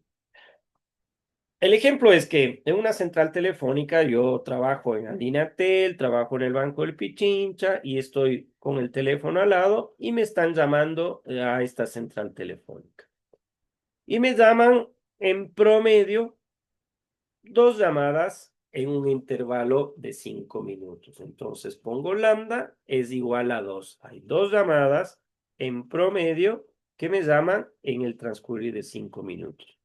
El ejemplo es que en una central telefónica yo trabajo en Andinatel, trabajo en el Banco del Pichincha y estoy con el teléfono al lado y me están llamando a esta central telefónica. Y me llaman en promedio dos llamadas en un intervalo de 5 minutos. Entonces pongo lambda es igual a 2. Hay dos llamadas en promedio que me llaman en el transcurrir de 5 minutos.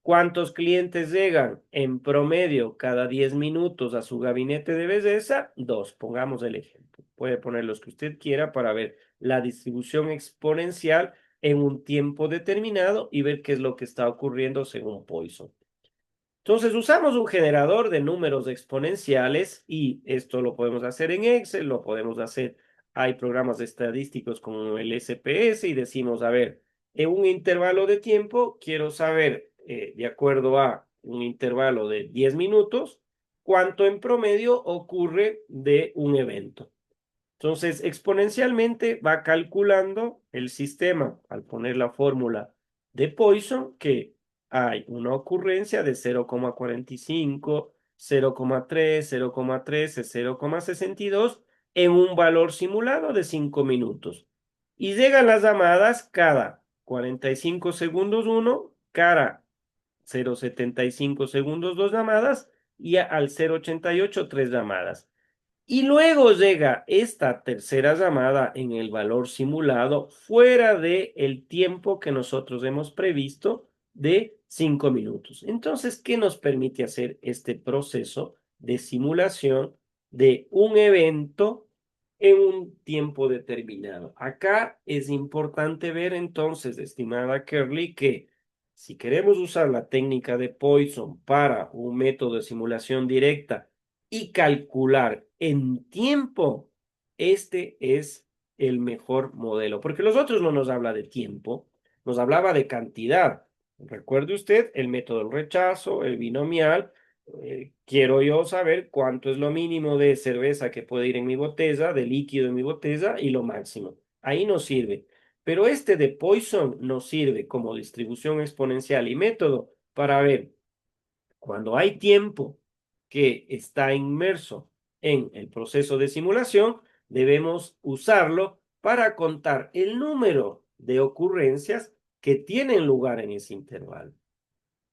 ¿Cuántos clientes llegan en promedio cada 10 minutos a su gabinete de belleza? Dos, pongamos el ejemplo. Puede poner los que usted quiera para ver la distribución exponencial en un tiempo determinado y ver qué es lo que está ocurriendo según Poisson. Entonces usamos un generador de números exponenciales y esto lo podemos hacer en Excel, lo podemos hacer, hay programas estadísticos como el SPS y decimos, a ver, en un intervalo de tiempo quiero saber, de acuerdo a un intervalo de 10 minutos, cuánto en promedio ocurre de un evento. Entonces, exponencialmente va calculando el sistema al poner la fórmula de Poisson que hay una ocurrencia de 0,45, 0,3, 0,13, 0,62 en un valor simulado de 5 minutos. Y llegan las llamadas cada 45 segundos uno, cada 0,75 segundos dos llamadas y al 0,88 tres llamadas. Y luego llega esta tercera llamada en el valor simulado fuera de el tiempo que nosotros hemos previsto de 5 minutos. Entonces, ¿qué nos permite hacer este proceso de simulación de un evento en un tiempo determinado? Acá es importante ver entonces, estimada Curly, que si queremos usar la técnica de Poisson para un método de simulación directa y calcular en tiempo, este es el mejor modelo, porque los otros no nos habla de tiempo, nos hablaba de cantidad. Recuerde usted el método del rechazo, el binomial. Quiero yo saber cuánto es lo mínimo de cerveza que puede ir en mi botella, de líquido en mi botella y lo máximo. Ahí no sirve. Pero este de Poisson nos sirve como distribución exponencial y método para ver cuando hay tiempo que está inmerso en el proceso de simulación, debemos usarlo para contar el número de ocurrencias que tienen lugar en ese intervalo.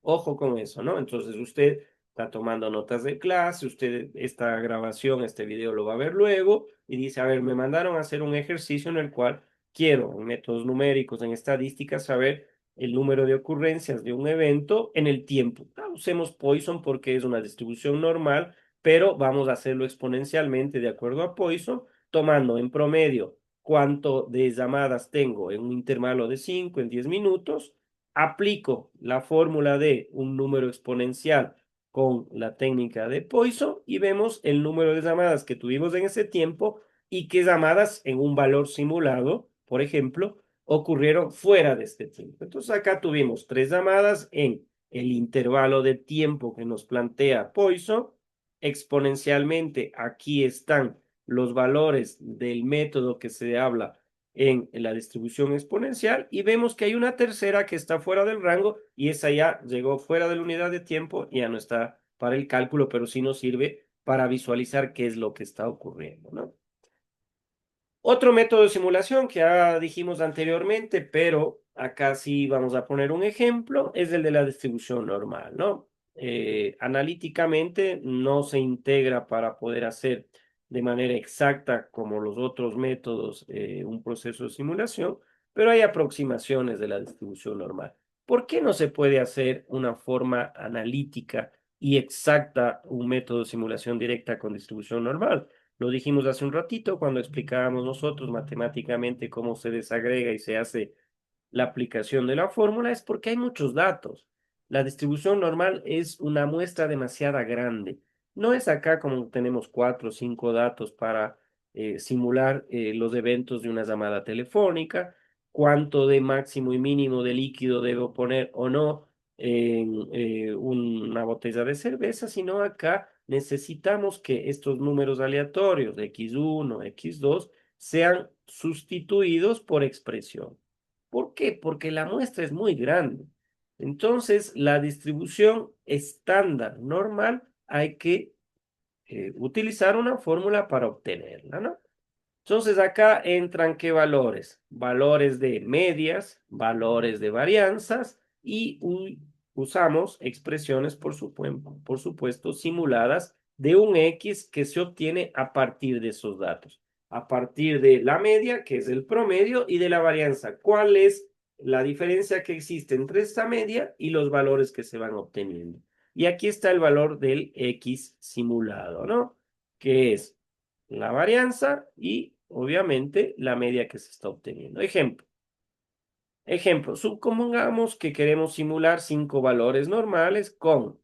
Ojo con eso, ¿no? Entonces usted está tomando notas de clase, usted esta grabación, este video lo va a ver luego y dice, a ver, me mandaron a hacer un ejercicio en el cual quiero, en métodos numéricos, en estadística, saber el número de ocurrencias de un evento en el tiempo. Usemos Poisson porque es una distribución normal, pero vamos a hacerlo exponencialmente de acuerdo a Poisson, tomando en promedio cuánto de llamadas tengo en un intervalo de 5 en 10 minutos, aplico la fórmula de un número exponencial con la técnica de Poisson y vemos el número de llamadas que tuvimos en ese tiempo y qué llamadas en un valor simulado, por ejemplo, ocurrieron fuera de este tiempo. Entonces acá tuvimos 3 llamadas en el intervalo de tiempo que nos plantea Poisson. Exponencialmente, aquí están los valores del método que se habla en la distribución exponencial y vemos que hay una tercera que está fuera del rango y esa ya llegó fuera de la unidad de tiempo y ya no está para el cálculo, pero sí nos sirve para visualizar qué es lo que está ocurriendo, ¿no? Otro método de simulación que ya dijimos anteriormente, pero acá sí vamos a poner un ejemplo, es el de la distribución normal, ¿no? Analíticamente no se integra para poder hacer de manera exacta como los otros métodos un proceso de simulación, pero hay aproximaciones de la distribución normal. ¿Por qué no se puede hacer una forma analítica y exacta un método de simulación directa con distribución normal? Lo dijimos hace un ratito cuando explicábamos nosotros matemáticamente cómo se desagrega y se hace la aplicación de la fórmula, es porque hay muchos datos. La distribución normal es una muestra demasiado grande. No es acá como tenemos 4 o 5 datos para simular los eventos de una llamada telefónica, cuánto de máximo y mínimo de líquido debo poner o no en una botella de cerveza, sino acá necesitamos que estos números aleatorios, x1, x2, sean sustituidos por expresión. ¿Por qué? Porque la muestra es muy grande. Entonces, la distribución estándar normal hay que utilizar una fórmula para obtenerla, ¿no? Entonces, acá entran ¿qué valores? Valores de medias, valores de varianzas y usamos expresiones, por supuesto, simuladas de un X que se obtiene a partir de esos datos, a partir de la media, que es el promedio, y de la varianza. ¿Cuál es la diferencia que existe entre esta media y los valores que se van obteniendo? Y aquí está el valor del X simulado, ¿no? Que es la varianza y obviamente la media que se está obteniendo. Ejemplo, supongamos que queremos simular 5 valores normales con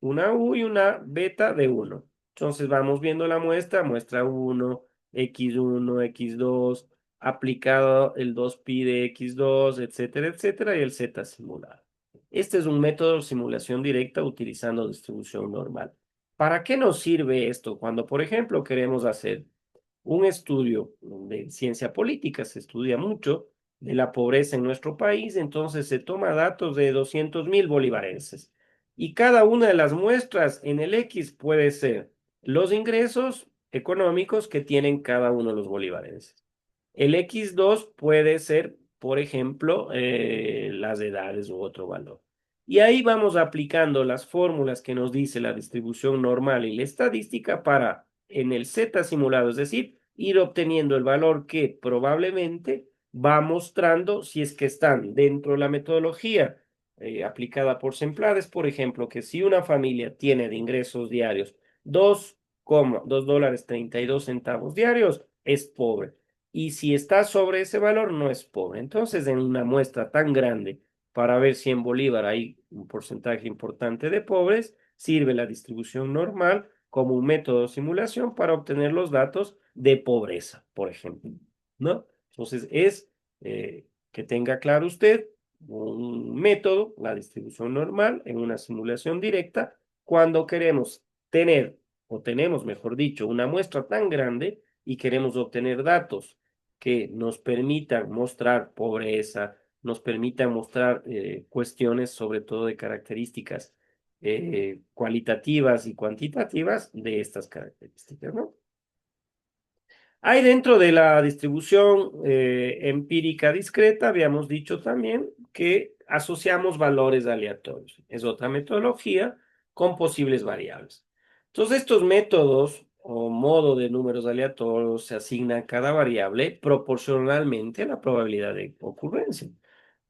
una U y una beta de 1. Entonces vamos viendo la muestra, muestra 1, x2, aplicado el 2pi de x2, etcétera, etcétera, y el z simulado. Este es un método de simulación directa utilizando distribución normal. ¿Para qué nos sirve esto? Cuando, por ejemplo, queremos hacer un estudio de ciencia política, se estudia mucho de la pobreza en nuestro país, entonces se toma datos de 200.000 bolivarenses y cada una de las muestras en el X puede ser los ingresos económicos que tienen cada uno de los bolivarenses. El X2 puede ser, por ejemplo, las edades u otro valor. Y ahí vamos aplicando las fórmulas que nos dice la distribución normal y la estadística para en el Z simulado, es decir, ir obteniendo el valor que probablemente va mostrando si es que están dentro de la metodología aplicada por Semplades, por ejemplo, que si una familia tiene de ingresos diarios 2,2 dólares 32 centavos diarios, es pobre. Y si está sobre ese valor, no es pobre. Entonces, en una muestra tan grande para ver si en Bolívar hay un porcentaje importante de pobres, sirve la distribución normal como un método de simulación para obtener los datos de pobreza, por ejemplo, ¿no? Entonces que tenga claro usted un método, la distribución normal, en una simulación directa, cuando queremos tener, o tenemos, mejor dicho, una muestra tan grande y queremos obtener datos que nos permitan mostrar pobreza, nos permitan mostrar cuestiones sobre todo de características cualitativas y cuantitativas de estas características, ¿no? Hay dentro de la distribución empírica discreta, habíamos dicho también que asociamos valores aleatorios. Es otra metodología con posibles variables. Entonces, estos métodos o modo de números aleatorios se asignan a cada variable proporcionalmente a la probabilidad de ocurrencia.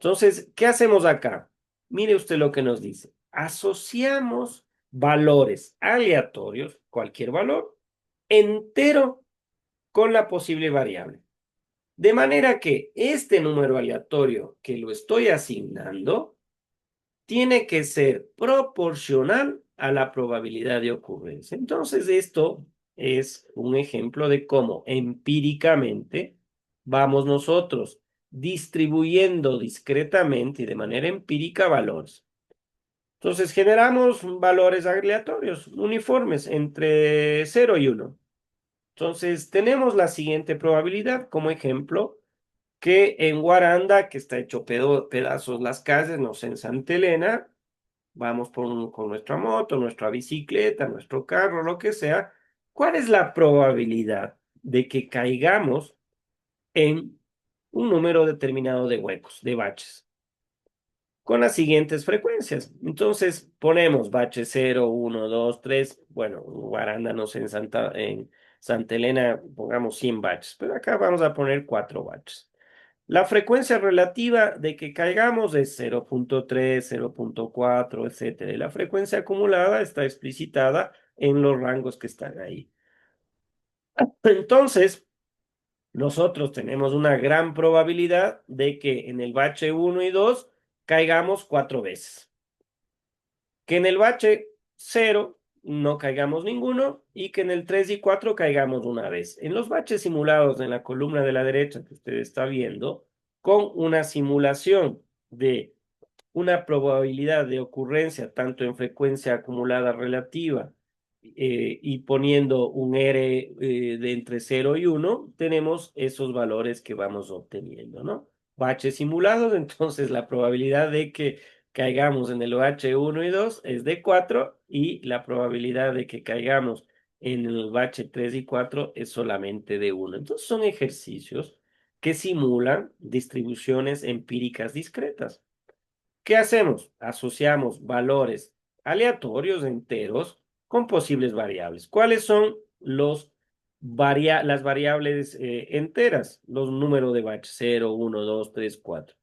Entonces, ¿qué hacemos acá? Mire usted lo que nos dice. Asociamos valores aleatorios, cualquier valor, entero con la posible variable. De manera que este número aleatorio que lo estoy asignando tiene que ser proporcional a la probabilidad de ocurrencia. Entonces, esto es un ejemplo de cómo empíricamente vamos nosotros distribuyendo discretamente y de manera empírica valores. Entonces, generamos valores aleatorios uniformes entre 0 y 1. Entonces, tenemos la siguiente probabilidad como ejemplo, que en Guaranda, que está hecho pedazos las calles, no sé, en Santa Elena, vamos con nuestra moto, nuestra bicicleta, nuestro carro, lo que sea, ¿cuál es la probabilidad de que caigamos en un número determinado de huecos, de baches? Con las siguientes frecuencias. Entonces ponemos bache 0, 1, 2, 3. Bueno, Guarándanos en Santa Elena, pongamos 100 baches, pero acá vamos a poner 4 baches. La frecuencia relativa de que caigamos es 0.3, 0.4, etcétera. Y la frecuencia acumulada está explicitada en los rangos que están ahí. Entonces, nosotros tenemos una gran probabilidad de que en el bache 1 y 2 caigamos 4 veces. Que en el bache 0 no caigamos ninguno y que en el 3 y 4 caigamos una vez. En los baches simulados en la columna de la derecha que usted está viendo, con una simulación de una probabilidad de ocurrencia tanto en frecuencia acumulada relativa y poniendo un R de entre 0 y 1, tenemos esos valores que vamos obteniendo, ¿no? Baches simulados, entonces la probabilidad de que caigamos en el bache 1 y 2 es de 4 y la probabilidad de que caigamos en el bache 3 y 4 es solamente de 1. Entonces son ejercicios que simulan distribuciones empíricas discretas. ¿Qué hacemos? Asociamos valores aleatorios enteros con posibles variables. ¿Cuáles son las variables enteras? Los números de batch 0, 1, 2, 3, 4.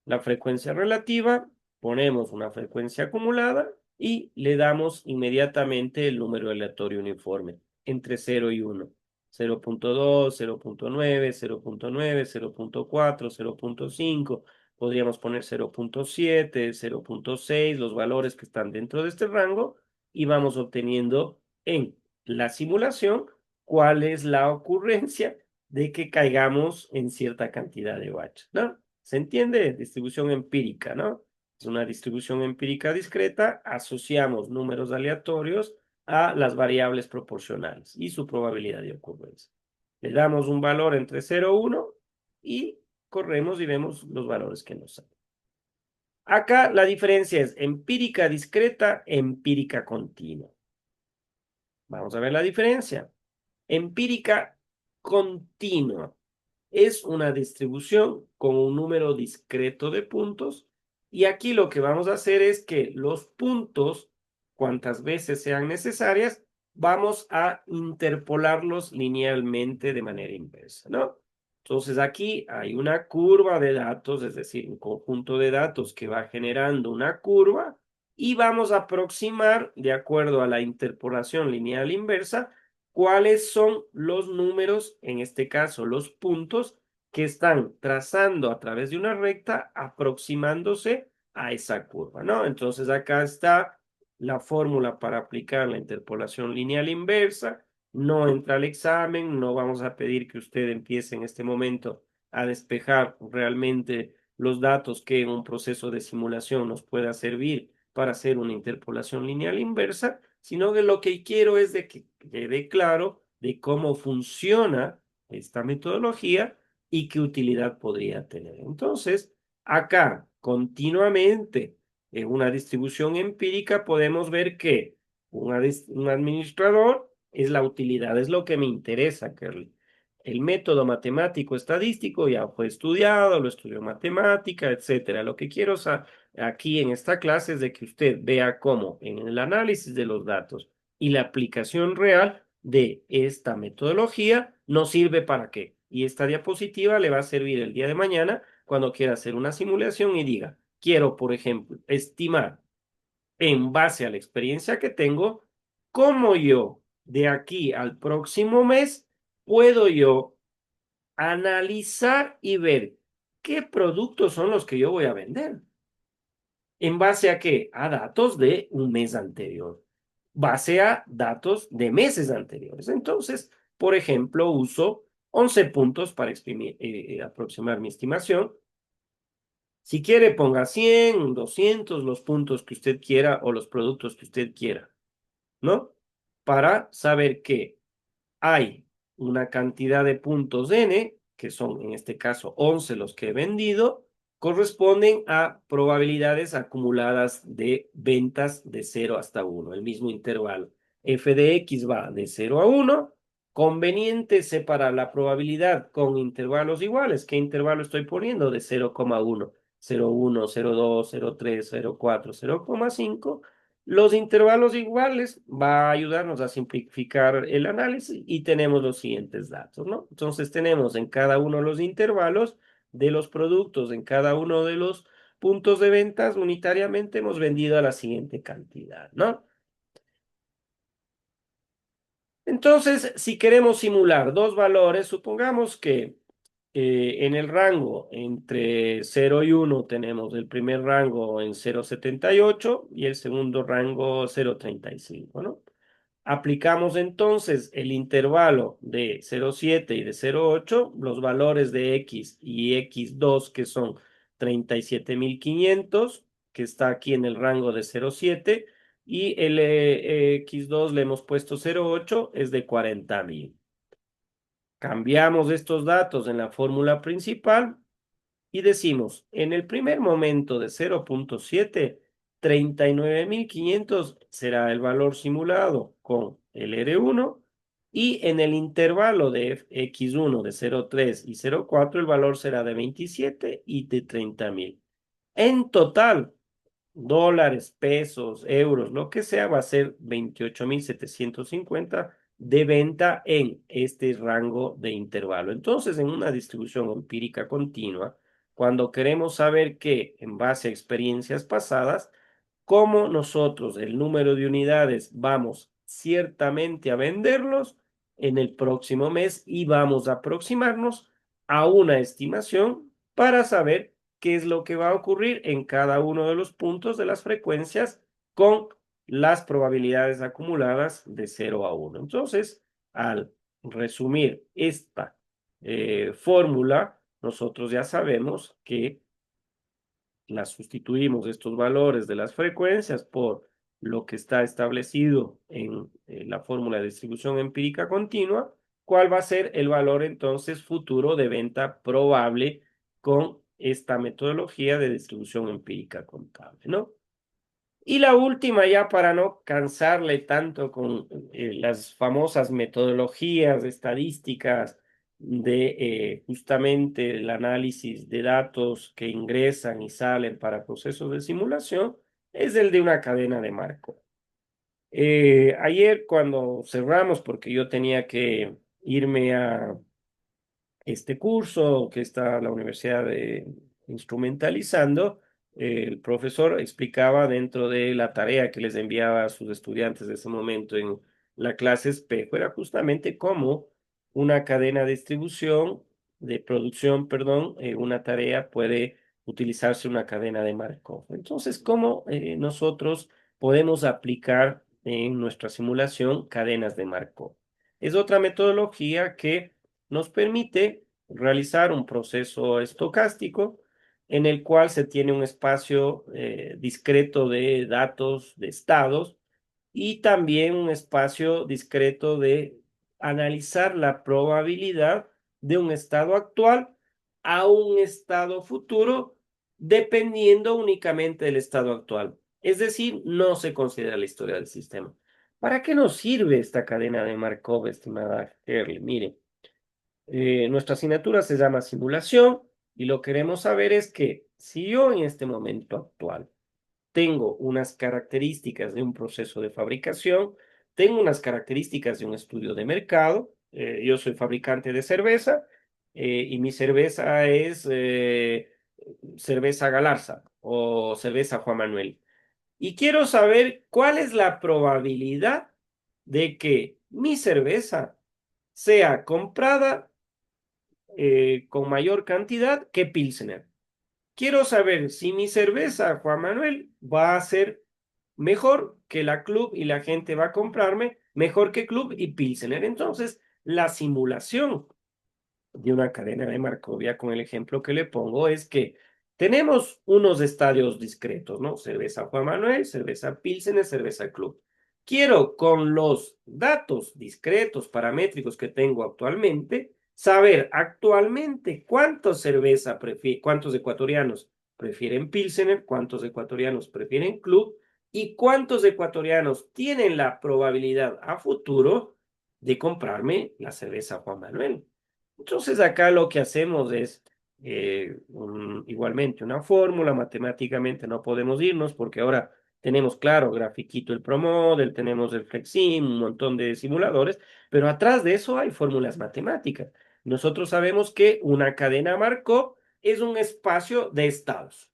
La frecuencia relativa, ponemos una frecuencia acumulada y le damos inmediatamente el número aleatorio uniforme entre 0 y 1. 0.2, 0.9, 0.9, 0.4, 0.5. Podríamos poner 0.7, 0.6, los valores que están dentro de este rango y vamos obteniendo en la simulación cuál es la ocurrencia de que caigamos en cierta cantidad de batches, ¿no? ¿Se entiende? Distribución empírica, ¿no? Es una distribución empírica discreta, asociamos números aleatorios a las variables proporcionales y su probabilidad de ocurrencia. Le damos un valor entre 0 y 1 y corremos y vemos los valores que nos salen. Acá la diferencia es empírica discreta, empírica continua. Vamos a ver la diferencia. Empírica continua es una distribución con un número discreto de puntos y aquí lo que vamos a hacer es que los puntos, cuantas veces sean necesarias, vamos a interpolarlos linealmente de manera inversa, ¿no? Entonces aquí hay una curva de datos, es decir, un conjunto de datos que va generando una curva y vamos a aproximar, de acuerdo a la interpolación lineal inversa, cuáles son los números, en este caso los puntos, que están trazando a través de una recta, aproximándose a esa curva, ¿no? Entonces acá está la fórmula para aplicar la interpolación lineal inversa. No entra al examen, no vamos a pedir que usted empiece en este momento a despejar realmente los datos que en un proceso de simulación nos pueda servir para hacer una interpolación lineal inversa, sino que lo que quiero es de que quede claro de cómo funciona esta metodología y qué utilidad podría tener. Entonces, acá continuamente en una distribución empírica podemos ver que un administrador es la utilidad, es lo que me interesa, Kerly. El método matemático estadístico ya fue estudiado, lo estudió matemática, etcétera. Lo que quiero aquí en esta clase es de que usted vea cómo en el análisis de los datos y la aplicación real de esta metodología nos sirve para qué. Y esta diapositiva le va a servir el día de mañana cuando quiera hacer una simulación y diga, quiero, por ejemplo, estimar en base a la experiencia que tengo, cómo yo de aquí al próximo mes puedo yo analizar y ver qué productos son los que yo voy a vender. ¿En base a qué? A datos de un mes anterior, base a datos de meses anteriores. Entonces, por ejemplo, uso 11 puntos para aproximar mi estimación. Si quiere, ponga 100, 200, los puntos que usted quiera o los productos que usted quiera, ¿no? Para saber que hay una cantidad de puntos N, que son en este caso 11 los que he vendido, corresponden a probabilidades acumuladas de ventas de 0 hasta 1, el mismo intervalo. F de X va de 0 a 1. Conveniente separar la probabilidad con intervalos iguales. ¿Qué intervalo estoy poniendo? De 0,1, 0,1, 0,2, 0,3, 0,4, 0,5. Los intervalos iguales va a ayudarnos a simplificar el análisis y tenemos los siguientes datos, ¿no? Entonces tenemos en cada uno de los intervalos de los productos, en cada uno de los puntos de ventas, unitariamente hemos vendido a la siguiente cantidad, ¿no? Entonces, si queremos simular dos valores, supongamos que en el rango entre 0 y 1 tenemos el primer rango en 0,78 y el segundo rango 0,35, ¿no? Aplicamos entonces el intervalo de 0,7 y de 0,8, los valores de X y X2 que son 37.500, que está aquí en el rango de 0,7, y el X2 le hemos puesto 0,8, es de 40.000. Cambiamos estos datos en la fórmula principal y decimos, en el primer momento de 0,7, 39.500 será el valor simulado con el R1 y en el intervalo de X1 de 0,3 y 0,4 el valor será de 27 y de 30.000. En total, dólares, pesos, euros, lo que sea, va a ser 28.750 de venta en este rango de intervalo. Entonces, en una distribución empírica continua, cuando queremos saber que en base a experiencias pasadas, cómo nosotros el número de unidades vamos ciertamente a venderlos en el próximo mes y vamos a aproximarnos a una estimación para saber qué es lo que va a ocurrir en cada uno de los puntos de las frecuencias con las probabilidades acumuladas de 0 a 1. Entonces, al resumir esta fórmula, nosotros ya sabemos que sustituimos estos valores de las frecuencias por lo que está establecido en la fórmula de distribución empírica continua, ¿cuál va a ser el valor entonces futuro de venta probable con esta metodología de distribución empírica contable, ¿no? Y la última, ya para no cansarle tanto con las famosas metodologías estadísticas de justamente el análisis de datos que ingresan y salen para procesos de simulación, es el de una cadena de Markov. Ayer cuando cerramos, porque yo tenía que irme a este curso que está la universidad instrumentalizando, el profesor explicaba dentro de la tarea que les enviaba a sus estudiantes de ese momento en la clase espejo, era justamente cómo una cadena de distribución de producción, perdón, una tarea puede utilizarse una cadena de Markov. Entonces, ¿cómo nosotros podemos aplicar en nuestra simulación cadenas de Markov? Es otra metodología que nos permite realizar un proceso estocástico en el cual se tiene un espacio discreto de datos, de estados, y también un espacio discreto de analizar la probabilidad de un estado actual a un estado futuro, dependiendo únicamente del estado actual. Es decir, no se considera la historia del sistema. ¿Para qué nos sirve esta cadena de Markov, estimada Shirley? Mire, nuestra asignatura se llama simulación y lo que queremos saber es que si yo en este momento actual tengo unas características de un proceso de fabricación, tengo unas características de un estudio de mercado. Yo soy fabricante de cerveza y mi cerveza es cerveza Galarza o cerveza Juan Manuel. Y quiero saber cuál es la probabilidad de que mi cerveza sea comprada con mayor cantidad que Pilsener. Quiero saber si mi cerveza, Juan Manuel, va a ser mejor que la Club y la gente va a comprarme mejor que Club y Pilsener. Entonces, la simulación de una cadena de Markovia con el ejemplo que le pongo es que tenemos unos estadios discretos, ¿no? Cerveza Juan Manuel, cerveza Pilsener, cerveza Club. Quiero con los datos discretos paramétricos que tengo actualmente saber actualmente cuántos ecuatorianos prefieren Pilsener, cuántos ecuatorianos prefieren Club y cuántos ecuatorianos tienen la probabilidad a futuro de comprarme la cerveza Juan Manuel. Entonces acá lo que hacemos es igualmente una fórmula, matemáticamente no podemos irnos porque ahora tenemos claro grafiquito el ProModel, tenemos el FlexSim, un montón de simuladores, pero atrás de eso hay fórmulas matemáticas. Nosotros sabemos que una cadena Markov es un espacio de estados.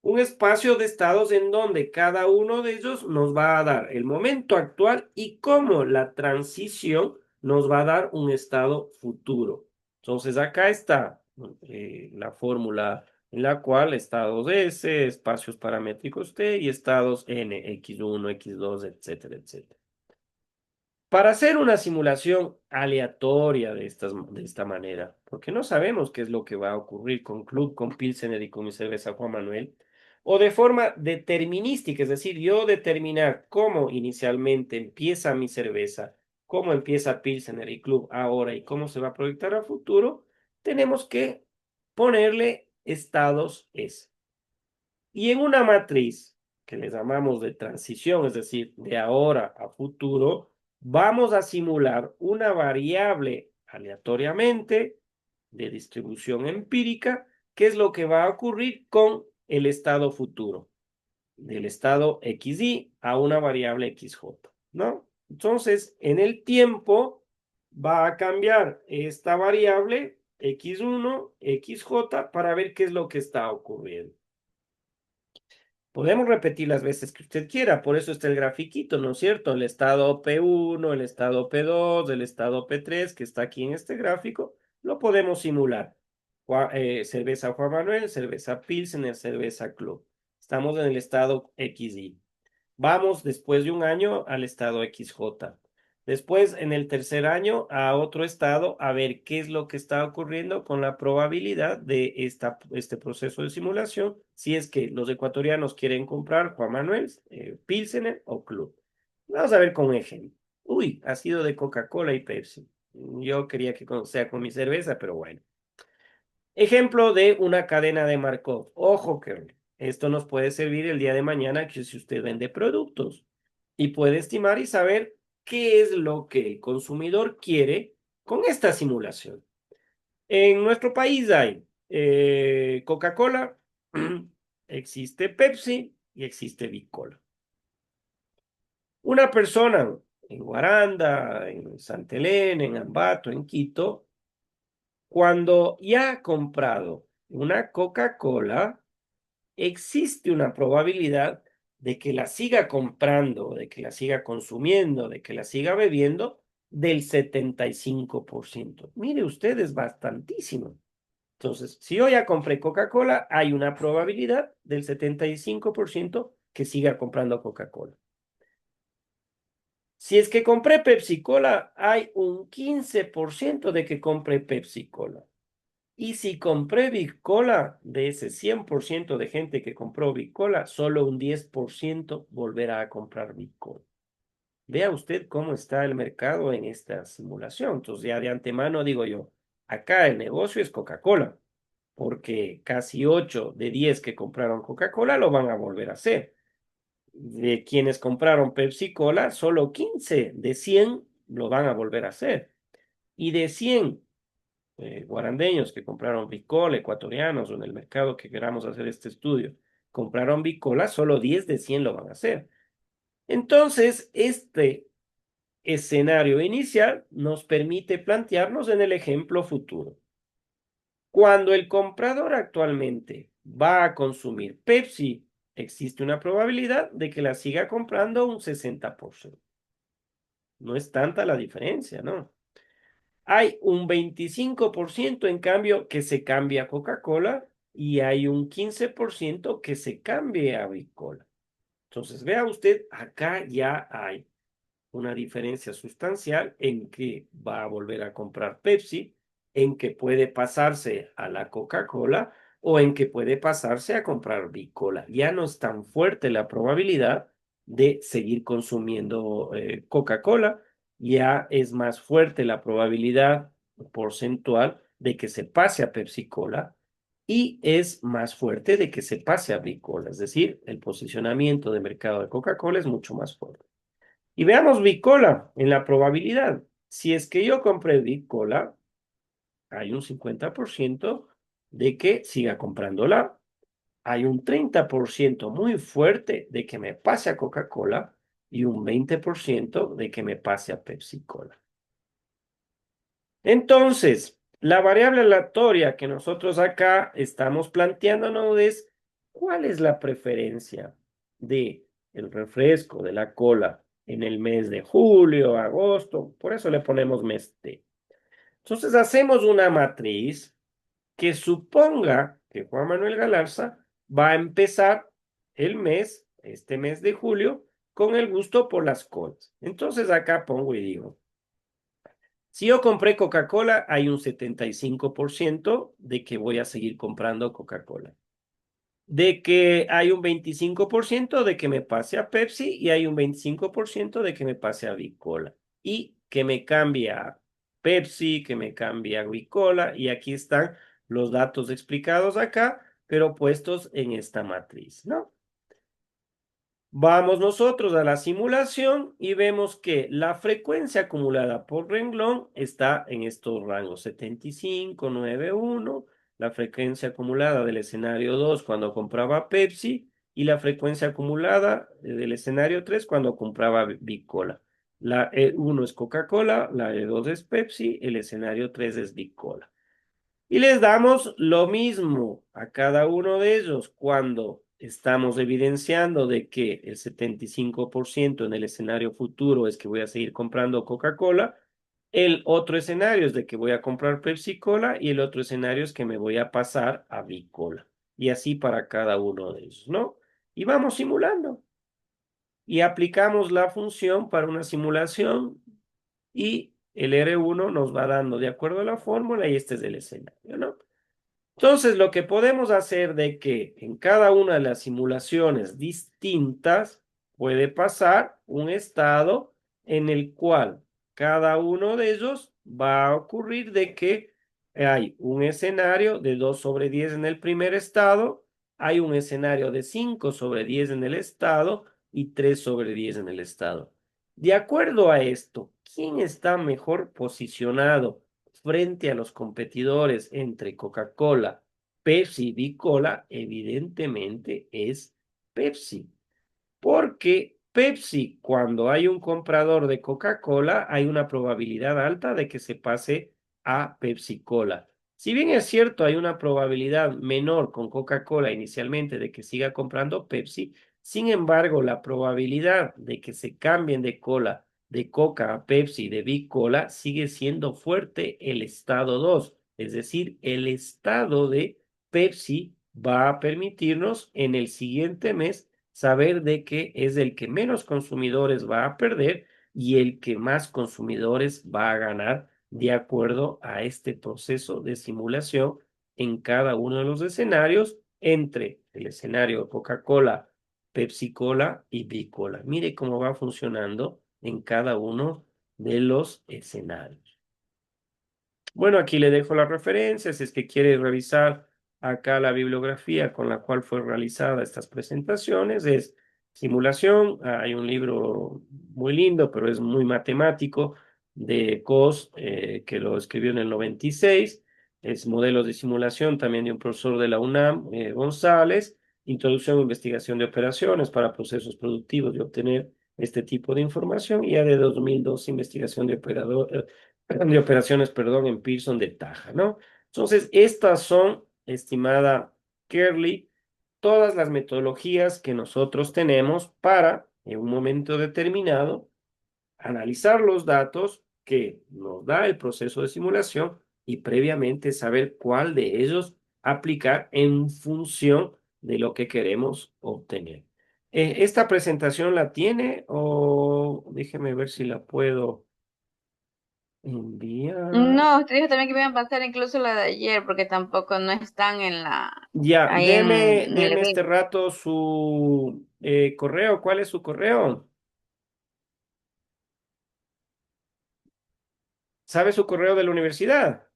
Un espacio de estados en donde cada uno de ellos nos va a dar el momento actual y cómo la transición nos va a dar un estado futuro. Entonces acá está la fórmula en la cual estados S, espacios paramétricos T y estados N, X1, X2, etcétera, etcétera. Para hacer una simulación aleatoria de esta manera, porque no sabemos qué es lo que va a ocurrir con Club, con Pilsener y con mi cerveza Juan Manuel, o de forma determinística, es decir, yo determinar cómo inicialmente empieza mi cerveza, cómo empieza Pilsener y Club ahora y cómo se va a proyectar a futuro, tenemos que ponerle estados S. Y en una matriz que le llamamos de transición, es decir, de ahora a futuro, vamos a simular una variable aleatoriamente de distribución empírica, que es lo que va a ocurrir con el estado futuro, del estado XY a una variable XJ, ¿no? Entonces, en el tiempo va a cambiar esta variable X1, XJ para ver qué es lo que está ocurriendo. Podemos repetir las veces que usted quiera, por eso está el grafiquito, ¿no es cierto? El estado P1, el estado P2, el estado P3, que está aquí en este gráfico, lo podemos simular. Cerveza Juan Manuel, cerveza Pilsener, cerveza Club. Estamos en el estado XY. Vamos después de un año al estado XJ. Después, en el tercer año, a otro estado, a ver qué es lo que está ocurriendo con la probabilidad de este proceso de simulación, si es que los ecuatorianos quieren comprar Juan Manuel, Pilsener o Club. Vamos a ver con un ejemplo. Uy, ha sido de Coca-Cola y Pepsi. Yo quería que sea con mi cerveza, pero bueno. Ejemplo de una cadena de Markov. Ojo que esto nos puede servir el día de mañana que si usted vende productos y puede estimar y saber qué es lo que el consumidor quiere con esta simulación. En nuestro país hay Coca-Cola, existe Pepsi y existe Bicola. Una persona en Guaranda, en Santa Elena, en Ambato, en Quito, cuando ya ha comprado una Coca-Cola, existe una probabilidad de que la siga comprando, de que la siga consumiendo, de que la siga bebiendo del 75%. Mire usted, es bastantísimo. Entonces, si yo ya compré Coca-Cola, hay una probabilidad del 75% que siga comprando Coca-Cola. Si es que compré Pepsi-Cola, hay un 15% de que compre Pepsi-Cola. Y si compré Bicola, de ese 100% de gente que compró Bicola, solo un 10% volverá a comprar Bicola. Vea usted cómo está el mercado en esta simulación. Entonces, ya de antemano digo yo, acá el negocio es Coca-Cola, porque casi 8 de 10 que compraron Coca-Cola lo van a volver a hacer. De quienes compraron Pepsi-Cola, solo 15 de 100 lo van a volver a hacer. Y de 100 guarandeños que compraron Bicola, ecuatorianos o en el mercado que queramos hacer este estudio, compraron Bicola, solo 10 de 100 lo van a hacer. Entonces, este escenario inicial nos permite plantearnos en el ejemplo futuro. Cuando el comprador actualmente va a consumir Pepsi, existe una probabilidad de que la siga comprando un 60%. No es tanta la diferencia, ¿no? Hay un 25% en cambio que se cambia a Coca-Cola y hay un 15% que se cambie a Bicola. Entonces, vea usted, acá ya hay una diferencia sustancial en que va a volver a comprar Pepsi, en que puede pasarse a la Coca-Cola o en que puede pasarse a comprar Bicola. Ya no es tan fuerte la probabilidad de seguir consumiendo Coca-Cola, ya es más fuerte la probabilidad porcentual de que se pase a Pepsi-Cola y es más fuerte de que se pase a Bicola. Es decir, el posicionamiento de mercado de Coca-Cola es mucho más fuerte. Y veamos Bicola en la probabilidad. Si es que yo compré Bicola, hay un 50% de que siga comprándola. Hay un 30% muy fuerte de que me pase a Coca-Cola y un 20% de que me pase a Pepsi-Cola. Entonces, la variable aleatoria que nosotros acá estamos planteándonos es cuál es la preferencia de el refresco de la cola en el mes de julio, agosto, por eso le ponemos mes T. Entonces hacemos una matriz que suponga que Juan Manuel Galarza va a empezar el mes, este mes de julio, con el gusto por las colas. Entonces acá pongo y digo, si yo compré Coca-Cola, hay un 75% de que voy a seguir comprando Coca-Cola. De que hay un 25% de que me pase a Pepsi y hay un 25% de que me pase a Bicola. Y que me cambie a Pepsi, que me cambie a Bicola. Y aquí están los datos explicados acá, pero puestos en esta matriz, ¿no? Vamos nosotros a la simulación y vemos que la frecuencia acumulada por renglón está en estos rangos 75, 91, la frecuencia acumulada del escenario 2 cuando compraba Pepsi y la frecuencia acumulada del escenario 3 cuando compraba Bicola. La E1 es Coca-Cola, la E2 es Pepsi, el escenario 3 es Bicola. Y les damos lo mismo a cada uno de ellos cuando estamos evidenciando de que el 75% en el escenario futuro es que voy a seguir comprando Coca-Cola. El otro escenario es de que voy a comprar Pepsi-Cola y el otro escenario es que me voy a pasar a Bicola. Y así para cada uno de ellos, ¿no? Y vamos simulando. Y aplicamos la función para una simulación y el R1 nos va dando de acuerdo a la fórmula y este es el escenario, ¿no? Entonces, lo que podemos hacer de que en cada una de las simulaciones distintas puede pasar un estado en el cual cada uno de ellos va a ocurrir de que hay un escenario de 2 sobre 10 en el primer estado, hay un escenario de 5 sobre 10 en el estado y 3 sobre 10 en el estado. De acuerdo a esto, ¿quién está mejor posicionado frente a los competidores entre Coca-Cola, Pepsi y Bicola? Evidentemente es Pepsi. Porque Pepsi, cuando hay un comprador de Coca-Cola, hay una probabilidad alta de que se pase a Pepsi-Cola. Si bien es cierto, hay una probabilidad menor con Coca-Cola inicialmente de que siga comprando Pepsi, sin embargo, la probabilidad de que se cambien de cola de Coca a Pepsi, de Big Cola, sigue siendo fuerte el estado 2. Es decir, el estado de Pepsi va a permitirnos en el siguiente mes saber de que es el que menos consumidores va a perder y el que más consumidores va a ganar de acuerdo a este proceso de simulación en cada uno de los escenarios entre el escenario Coca-Cola, Pepsi-Cola y Big-Cola. Mire cómo va funcionando en cada uno de los escenarios. Bueno, aquí le dejo las referencias, si es que quiere revisar acá la bibliografía con la cual fue realizada estas presentaciones, es simulación. Hay un libro muy lindo, pero es muy matemático, de Cos, que lo escribió en el 96. Es modelos de simulación también de un profesor de la UNAM, González, introducción e investigación de operaciones para procesos productivos y obtener este tipo de información, y ya de 2002, investigación de operaciones, perdón, en Pearson de Taja, ¿no? Entonces, estas son, estimada Kerly, todas las metodologías que nosotros tenemos para, en un momento determinado, analizar los datos que nos da el proceso de simulación y previamente saber cuál de ellos aplicar en función de lo que queremos obtener. ¿Esta presentación la tiene o déjeme ver si la puedo enviar? No, usted dijo también que me iban a pasar incluso la de ayer, porque tampoco no están Ya, ahí deme, en el deme este evento. rato su correo. ¿Cuál es su correo? ¿Sabe su correo de la universidad?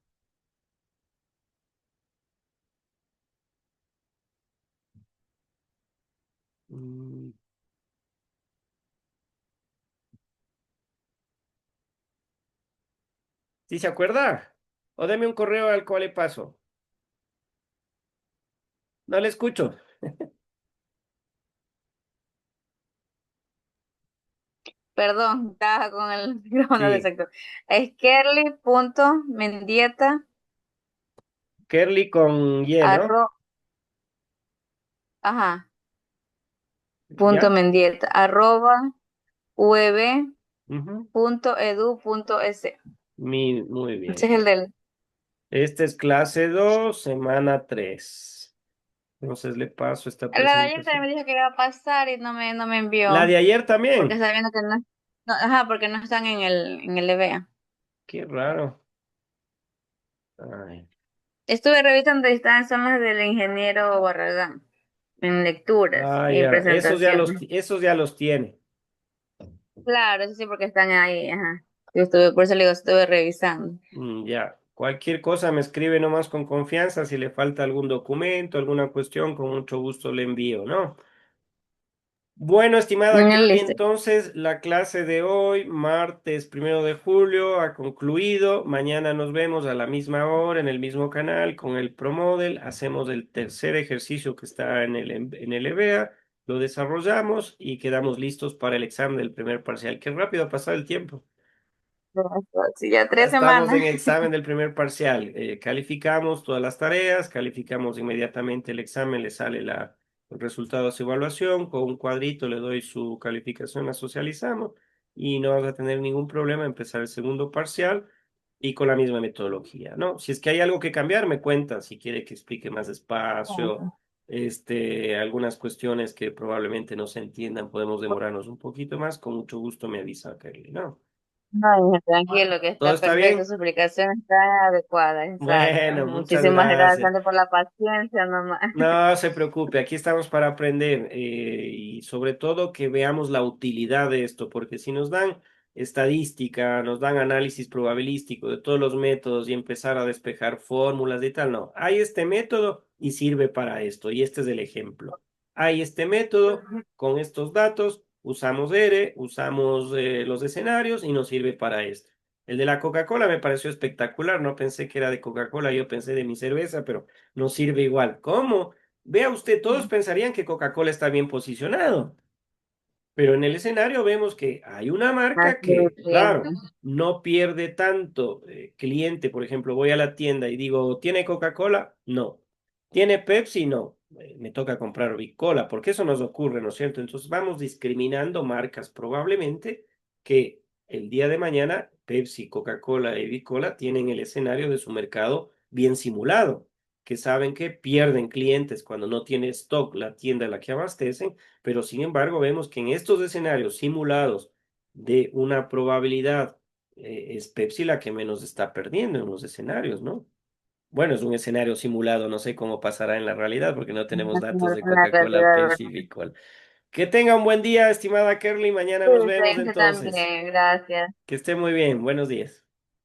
Mm, ¿Sí se acuerda? O deme un correo al cual le paso. No le escucho. Perdón, estaba con el micrófono Sí, exacto. Es kerly.mendieta Kerly con Y, ¿no? arro, ajá, punto ¿Ya? mendieta arroba Ujú. ub.edu.es. Muy Ese bien. es el del. Este es clase 2, semana 3. Entonces le paso esta La de ayer también presentación. me dijo que iba a pasar y no me La envió, de ayer porque también. está viendo que ajá, porque no están en el EVEA. Qué raro. Ay. Estuve revisando y son las del ingeniero Barragán, en lecturas Ah, y ya. presentaciones. Esos ya los tiene. Claro, eso sí, porque están ahí, ajá. Por eso le digo, estuve revisando. Ya, cualquier cosa me escribe nomás con confianza. Si le falta algún documento, alguna cuestión, con mucho gusto le envío, ¿no? Bueno, estimada Kelly, Listo. entonces la clase de hoy, martes 1 de julio, ha concluido. Mañana nos vemos a la misma hora en el mismo canal con el ProModel. Hacemos el tercer ejercicio que está en el EVEA, lo desarrollamos y quedamos listos para el examen del primer parcial. Qué rápido ha pasado el tiempo. Sí, ya Ya 3 semanas. estamos en el examen del primer parcial. Calificamos todas las tareas, calificamos inmediatamente el examen, le sale el resultado de su evaluación, con un cuadrito le doy su calificación, la socializamos y no vas a tener ningún problema en empezar el segundo parcial y con la misma metodología, ¿no? Si es que hay algo que cambiar, me cuentan, si quiere que explique más despacio, algunas cuestiones que probablemente no se entiendan, podemos demorarnos un poquito más, con mucho gusto me avisa, Kelly, ¿no? Ay, tranquilo, que ¿Todo está está perfecto, bien? su explicación está adecuada, exacto. Bueno, muchas Muchísimas gracias gracias. Andy, por la paciencia nomás. No se preocupe, aquí estamos para aprender y sobre todo que veamos la utilidad de esto, porque si nos dan estadística, nos dan análisis probabilístico de todos los métodos y empezar a despejar fórmulas y tal, no, hay este método y sirve para esto, y este es el ejemplo. Hay este método con estos datos, usamos R, usamos los escenarios y nos sirve para esto. El de la Coca-Cola me pareció espectacular, no pensé que era de Coca-Cola, yo pensé de mi cerveza, pero no sirve igual. ¿Cómo? Vea usted, todos pensarían que Coca-Cola está bien posicionado, pero en el escenario vemos que hay una marca Así que, es. claro, no pierde tanto cliente. Por ejemplo, voy a la tienda y digo, ¿tiene Coca-Cola? No. ¿Tiene Pepsi? No. Me toca comprar Bicola, porque eso nos ocurre, ¿no es cierto? Entonces vamos discriminando marcas probablemente que el día de mañana Pepsi, Coca-Cola y Bicola tienen el escenario de su mercado bien simulado, que saben que pierden clientes cuando no tiene stock la tienda a la que abastecen, pero sin embargo vemos que en estos escenarios simulados de una probabilidad es Pepsi la que menos está perdiendo en los escenarios, ¿no? Bueno, es un escenario simulado, no sé cómo pasará en la realidad porque no tenemos datos de En la Coca-Cola, realidad, Pepsi y Bicola. Que tenga un buen día, estimada Kerly. Mañana nos vemos igualmente entonces. también, gracias. Que esté muy bien. Buenos días.